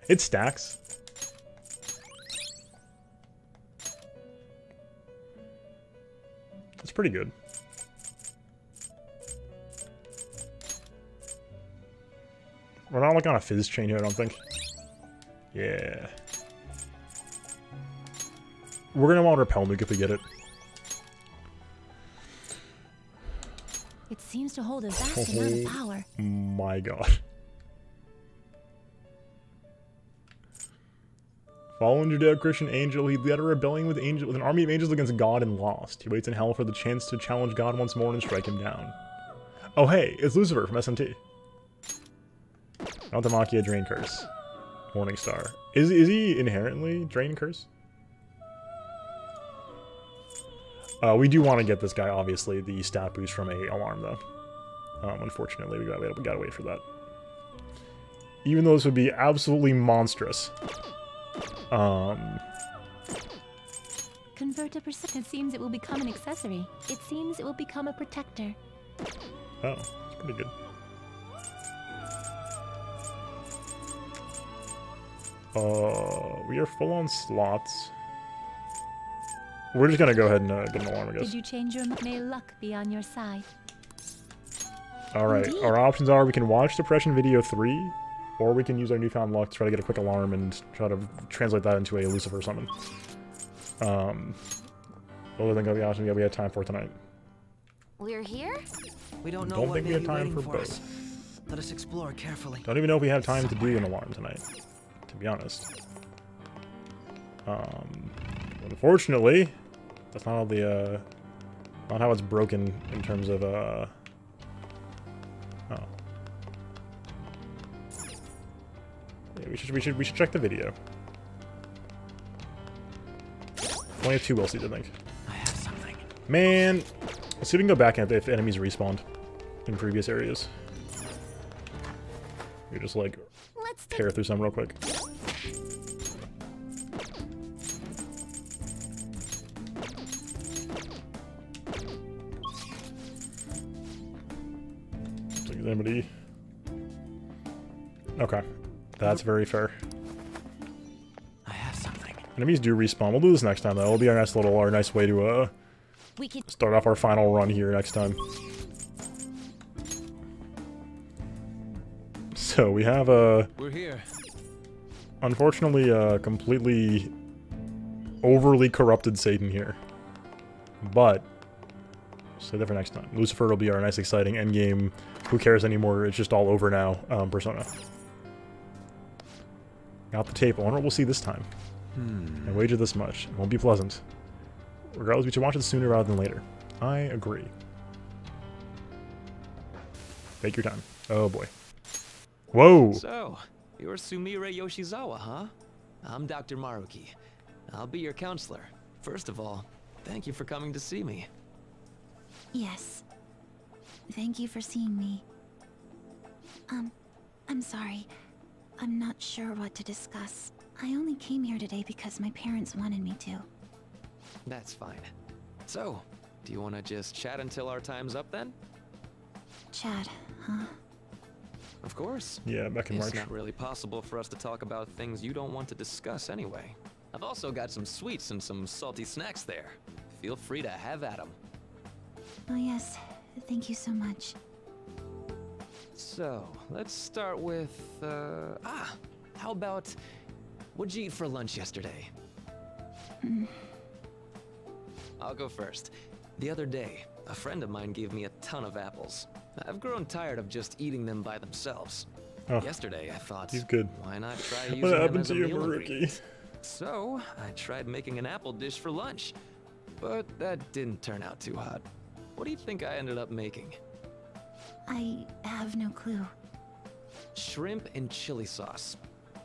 It stacks. That's pretty good. We're not like on a fizz chain here, I don't think. Yeah. We're gonna want Repel Nuke if we get it. It seems to hold a vast amount of power. My god. Following Judeo-Christian angel, he led a rebellion with an army of angels against God and lost. He waits in hell for the chance to challenge God once more and strike him down. Oh hey, it's Lucifer from SMT. Not the Machia Drain Curse. Morning Star. Is he inherently Drain Curse? We do want to get this guy, obviously, the stat boost from a alarm, though. Unfortunately, we gotta wait for that. Even though this would be absolutely monstrous. Convert a percent. It seems it will become an accessory. It seems it will become a protector. Oh, that's pretty good. We are full on slots. We're just gonna go ahead and get an alarm, I guess. Did you change your may luck be on your side? Alright, our options are we can watch Depression Video 3, or we can use our newfound luck to try to get a quick alarm and try to translate that into a Lucifer or something. Other than the option we have time for tonight. We're here? We don't know Don't what think we may have be time waiting for for both. us. Let us explore carefully. Don't even know if we have time to do an alarm tonight, to be honest. Unfortunately, that's not all the, not how it's broken in terms of, oh. Yeah, we should check the video. Only have 2 will seeds, I think. I have something. Man, let's see if we can go back if enemies respawned in previous areas. We just like tear through some real quick. Is anybody? Okay. That's very fair. I have something. Enemies do respawn. We'll do this next time, though. It'll be our nice way to start off our final run here next time. So we have We're here. unfortunately completely overly corrupted Satan here, but save that for next time. Lucifer will be our nice, exciting endgame. Who cares anymore? It's just all over now. Persona. Got the tape. I wonder what we'll see this time. I wager this much. It won't be pleasant. Regardless, we should watch it sooner rather than later. I agree. Take your time. Oh boy. Whoa! So, you're Sumire Yoshizawa, huh? I'm Dr. Maruki. I'll be your counselor. First of all, thank you for coming to see me. Yes. Thank you for seeing me. I'm sorry. I'm not sure what to discuss. I only came here today because my parents wanted me to. That's fine. So, do you want to just chat until our time's up then? Chat, huh? Of course. Yeah, back in March. It's not really possible for us to talk about things you don't want to discuss anyway. I've also got some sweets and some salty snacks there. Feel free to have at them. Oh yes, thank you so much. So, let's start with, how about, what'd you eat for lunch yesterday? I'll go first. The other day, a friend of mine gave me a ton of apples. I've grown tired of just eating them by themselves. Oh, Yesterday, I thought, he's good. why not try using What them happened as to a you, meal Maruki? ingredient? So, I tried making an apple dish for lunch. But that didn't turn out too hot. What do you think I ended up making? I have no clue. Shrimp and chili sauce.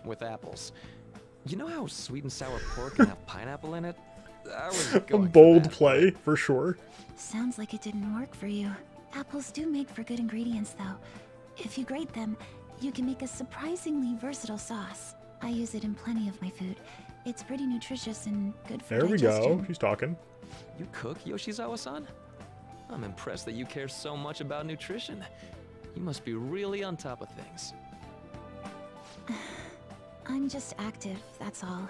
With apples. You know how sweet and sour pork can have pineapple in it? I was A going for bold that. play, for sure. Sounds like it didn't work for you. Apples do make for good ingredients, though. If you grate them, you can make a surprisingly versatile sauce. I use it in plenty of my food. It's pretty nutritious and good for There we digestion. go. She's talking. You cook, Yoshizawa-san? I'm impressed that you care so much about nutrition. You must be really on top of things. I'm just active, that's all.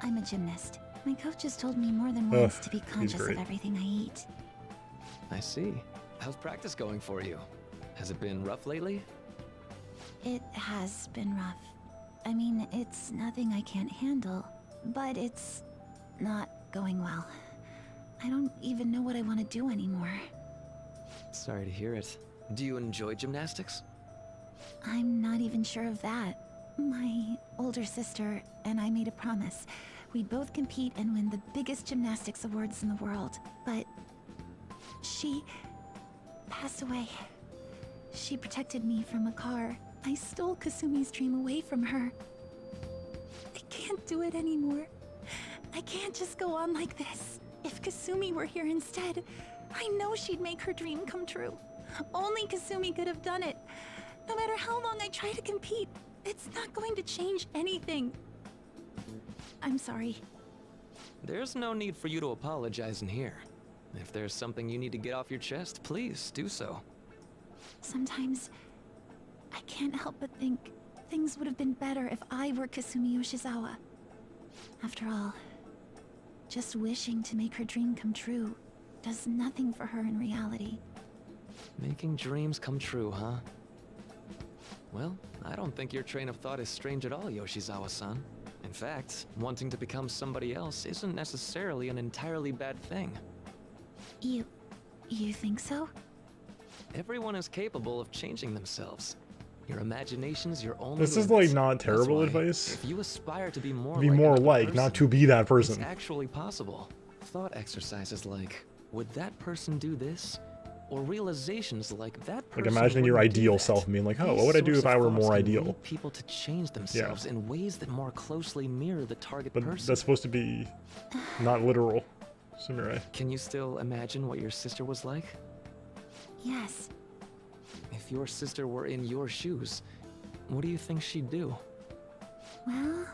I'm a gymnast. My coach has told me more than once to be conscious of great. everything I eat. I see. How's practice going for you? Has it been rough lately? It has been rough. I mean, it's nothing I can't handle, but it's not going well. I don't even know what I want to do anymore. Sorry to hear it. Do you enjoy gymnastics? I'm not even sure of that. My older sister and I made a promise. We'd both compete and win the biggest gymnastics awards in the world. But she passed away. She protected me from a car. I stole Kasumi's dream away from her. I can't do it anymore. I can't just go on like this. If Kasumi were here instead, I know she'd make her dream come true. Only Kasumi could have done it. No matter how long I try to compete, it's not going to change anything. I'm sorry. There's no need for you to apologize in here. If there's something you need to get off your chest, please do so. Sometimes I can't help but think things would have been better if I were Kasumi Yoshizawa. After all, just wishing to make her dream come true does nothing for her in reality. Making dreams come true, huh? Well, I don't think your train of thought is strange at all, Yoshizawa-san. In fact, wanting to become somebody else isn't necessarily an entirely bad thing. You think so? Everyone is capable of changing themselves. Your imagination's your only This is limit. like not terrible That's why, advice. If you aspire to be more Be like more another like, person, not to be that it's person. actually possible. Thought exercises like, would that person do this? Or realizations like that person. Like imagining your wouldn't do ideal that. self and being like, oh, These what would I do sorts if I of were thoughts more can ideal? lead people to change themselves in ways that more closely mirror the target But person. that's supposed to be not literal. Sumire. Can you still imagine what your sister was like? Yes. If your sister were in your shoes, what do you think she'd do? Well,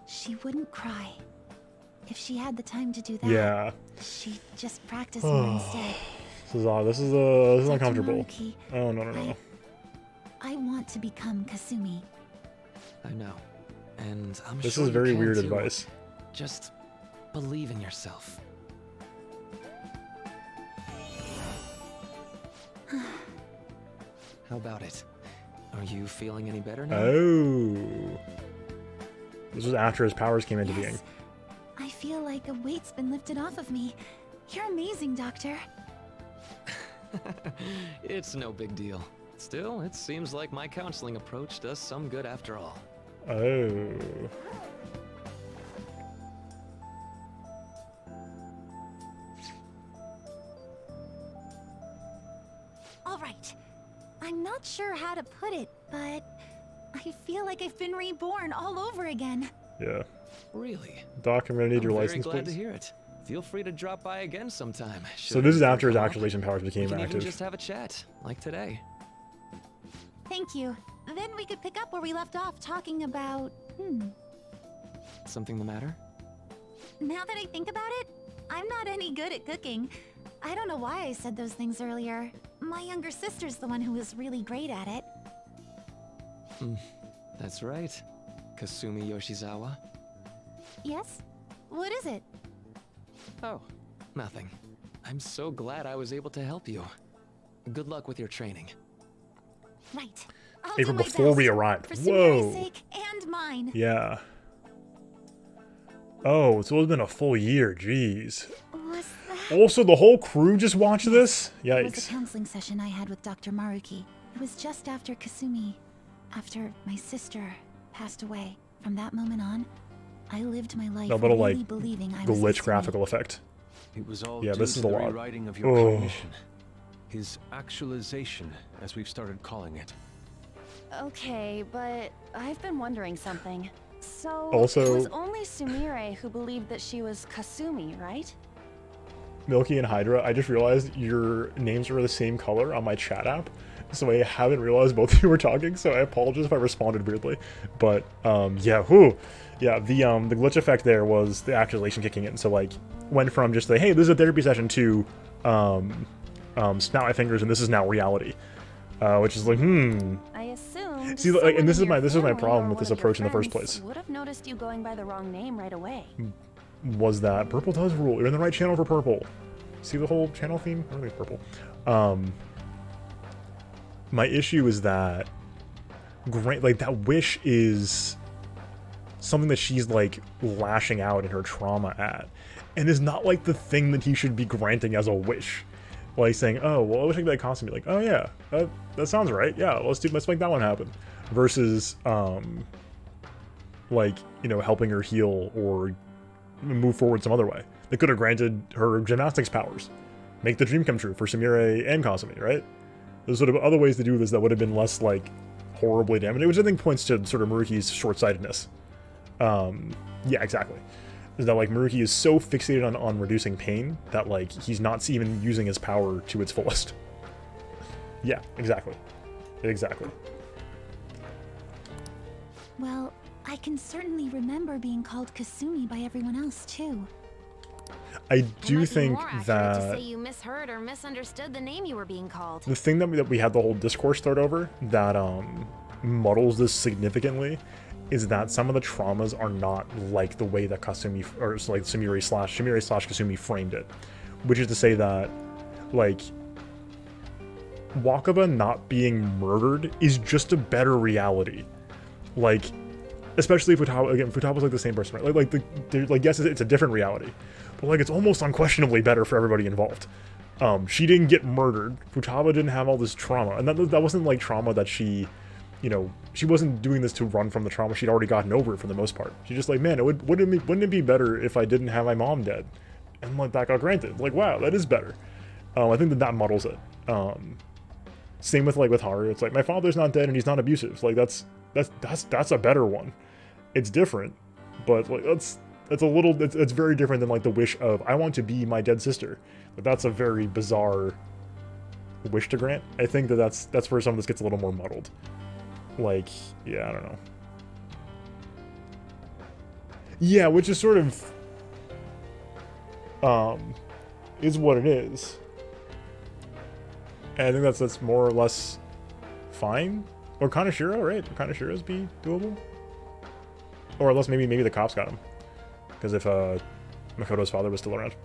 she wouldn't cry. If she had the time to do that, Yeah. she'd just practice more instead. This is odd. This is Dr. uncomfortable. Maruki, Oh no. I want to become Kasumi. I know. And I'm This sure is you very can weird too. advice. Just believe in yourself. How about it? Are you feeling any better now? Oh. This was after his powers came into being. Yes. I feel like a weight's been lifted off of me. You're amazing, Doctor. It's no big deal. Still, it seems like my counseling approach does some good after all. Oh. All right. I'm not sure how to put it, but I feel like I've been reborn all over again. Yeah. Really? Doc, I'm gonna need your I'm license, very glad please. to hear it. Feel free to drop by again sometime. So this is after his actualization powers became We can even active. just have a chat, like today. Thank you. Then we could pick up where we left off talking about... Something the matter? Now that I think about it, I'm not any good at cooking. I don't know why I said those things earlier. My younger sister's the one who was really great at it. That's right. Kasumi Yoshizawa. Yes? What is it? Oh, nothing. I'm so glad I was able to help you. Good luck with your training. Right. I'll April do my before best. we arrived. For Whoa. Sumire's sake and mine. Yeah. Oh, so it's been a full year. Jeez. Was that... Also, the whole crew just watched this? It was a Yikes. counseling session I had with Dr. Maruki. It was just after Kasumi, after my sister passed away. From that moment on, I lived my life A little, really like, believing I was Glitch Kasumi. graphical effect. It was all Yeah, due this to is a the lot. rewriting of your Oh. cognition. His actualization, as we've started calling it. Okay, but I've been wondering something. So, Also- it was only Sumire who believed that she was Kasumi, right? Milky and Hydra, I just realized your names are the same color on my chat app. So I haven't realized both of you were talking, so I apologize if I responded weirdly. But, yeah, whew. Yeah, the glitch effect there was the actualization kicking in. So, like, went from just like, hey, this is a therapy session to, snap my fingers and this is now reality. Which is like, I assumed. See, like, and this is my family problem or with one this of your approach in the first friends place. Would have noticed you going by the wrong name right away. Was that purple does rule. You're in the right channel for purple. See the whole channel theme? I don't think it's purple. My issue is that like that wish is something that she's like lashing out in her trauma at, and is not like the thing that he should be granting as a wish. Like saying, oh well, I wish I could be like constantly like, oh yeah, that sounds right. Yeah, let's make that one happen. Versus like, you know, helping her heal or move forward some other way. They could have granted her gymnastics powers, make the dream come true for Sumire and Kasumi, right? There's sort of other ways to do this that would have been less like horribly damaging, which I think points to sort of Maruki's short-sightedness. Yeah, exactly. Is that like Maruki is so fixated on reducing pain that like he's not even using his power to its fullest. Yeah, exactly. Exactly. Well, I can certainly remember being called Kasumi by everyone else, too. I do It think might be more accurate that to say you misheard or misunderstood the name you were being called. the thing that we had the whole discourse start over that muddles this significantly is that some of the traumas are not like the way that Kasumi or like Sumire slash Kasumi framed it, which is to say that like Wakaba not being murdered is just a better reality. Like, especially Futaba, again, Futaba's like the same person, right? Like yes, it's a different reality, but like it's almost unquestionably better for everybody involved. She didn't get murdered. Futaba didn't have all this trauma, and that wasn't like trauma that she, you know, she wasn't doing this to run from the trauma. She'd already gotten over it for the most part. She's just like, man, wouldn't it be better if I didn't have my mom dead? And like that got granted. Like, wow, that is better. I think that muddles it. Same with with Haru. It's like, my father's not dead and he's not abusive. Like that's a better one. It's different, but like it's very different than like the wish of I want to be my dead sister. But that's a very bizarre wish to grant. I think that's where some of this gets a little more muddled. Like, yeah, I don't know. Yeah, which is sort of is what it is. And I think that's more or less fine, Or Kaneshiro, right? Kaneshiro's be doable. Or unless maybe the cops got him. Because if Makoto's father was still around.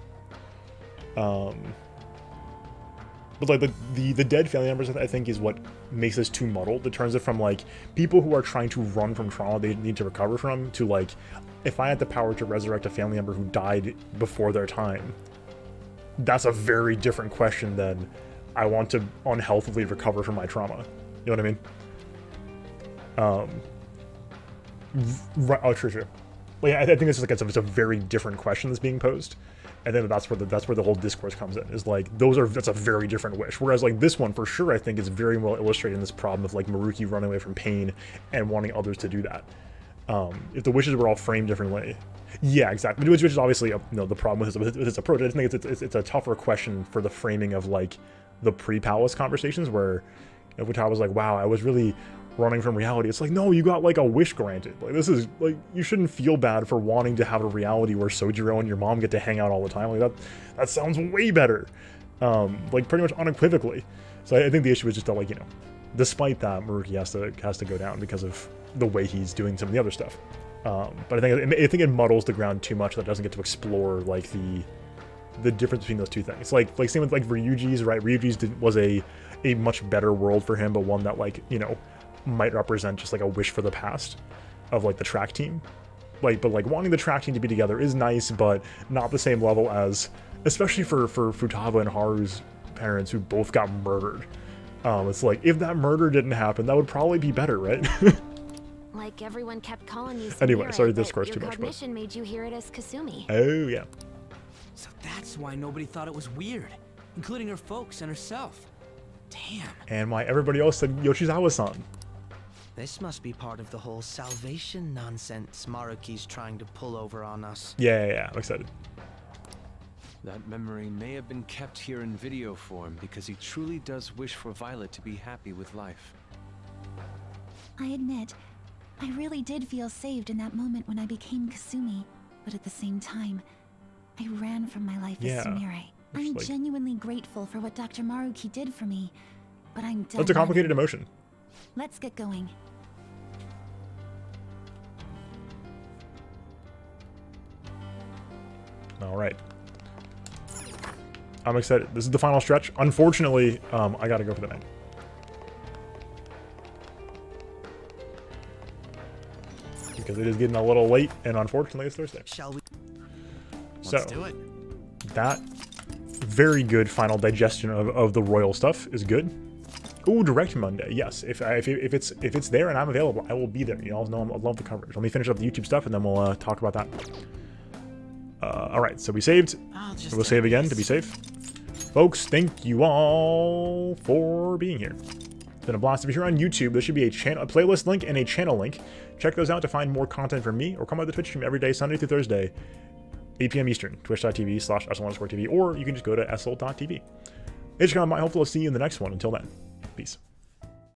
But like the dead family members, I think, is what makes this too muddled. It turns it from like people who are trying to run from trauma they need to recover from to like, if I had the power to resurrect a family member who died before their time, that's a very different question than I want to unhealthily recover from my trauma. You know what I mean? Right, oh, true. Well, yeah, I think it's like it's a very different question that's being posed. And then that's where the whole discourse comes in. Is like that's a very different wish. Whereas like this one for sure I think is very well illustrating this problem of like Maruki running away from pain and wanting others to do that. If the wishes were all framed differently, yeah, exactly. Which is obviously the problem with his approach. I just think it's a tougher question for the framing of like the pre-Palace conversations where Futaba was like, wow, I was really running from reality. It's like, no, you got like a wish granted. Like this is like, you shouldn't feel bad for wanting to have a reality where Sojiro and your mom get to hang out all the time. Like that sounds way better. Like pretty much unequivocally. So I think the issue is just that, like, despite that, Maruki has to go down because of the way he's doing some of the other stuff. But I think it muddles the ground too much that it doesn't get to explore like the difference between those two things. Like same with like Ryuji's, right? Ryuji's was a much better world for him, but one that like, might represent just like a wish for the past of like the track team. But like wanting the track team to be together is nice, but not the same level as, especially for Futaba and Haru's parents who both got murdered. It's like, if that murder didn't happen, that would probably be better, right? Like everyone kept calling you Sumire, anyway, sorry to discourse too much, but cognition made you hear it as Kasumi. Oh yeah. So that's why nobody thought it was weird, including her folks and herself. Damn. And why everybody else said Yoshizawa-san. This must be part of the whole salvation nonsense Maruki's trying to pull over on us. Yeah, I'm excited. That memory may have been kept here in video form because he truly does wish for Violet to be happy with life. I admit, I really did feel saved in that moment when I became Kasumi, but at the same time, I ran from my life as Sumire. I'm genuinely grateful for what Dr. Maruki did for me, but I'm done. That's a complicated emotion. Let's get going. All right. I'm excited. This is the final stretch. Unfortunately, I gotta go for the night. Because it is getting a little late, and unfortunately, it's Thursday. Shall we? Let's do it. That very good final digestion of the royal stuff is good. Ooh, Direct Monday. Yes, if it's there and I'm available, I will be there. You all know I love the coverage. Let me finish up the YouTube stuff, and then we'll talk about that. All right, so we saved. We'll save again to be safe. Folks, thank you all for being here. It's been a blast. If you're here on YouTube, there should be a playlist link and a channel link. Check those out to find more content from me, or come by the Twitch stream every day, Sunday through Thursday, 8 p.m. Eastern, twitch.tv/SL_TV, or you can just go to sl.tv. It's kind of my hopeful to see you in the next one. Until then, peace.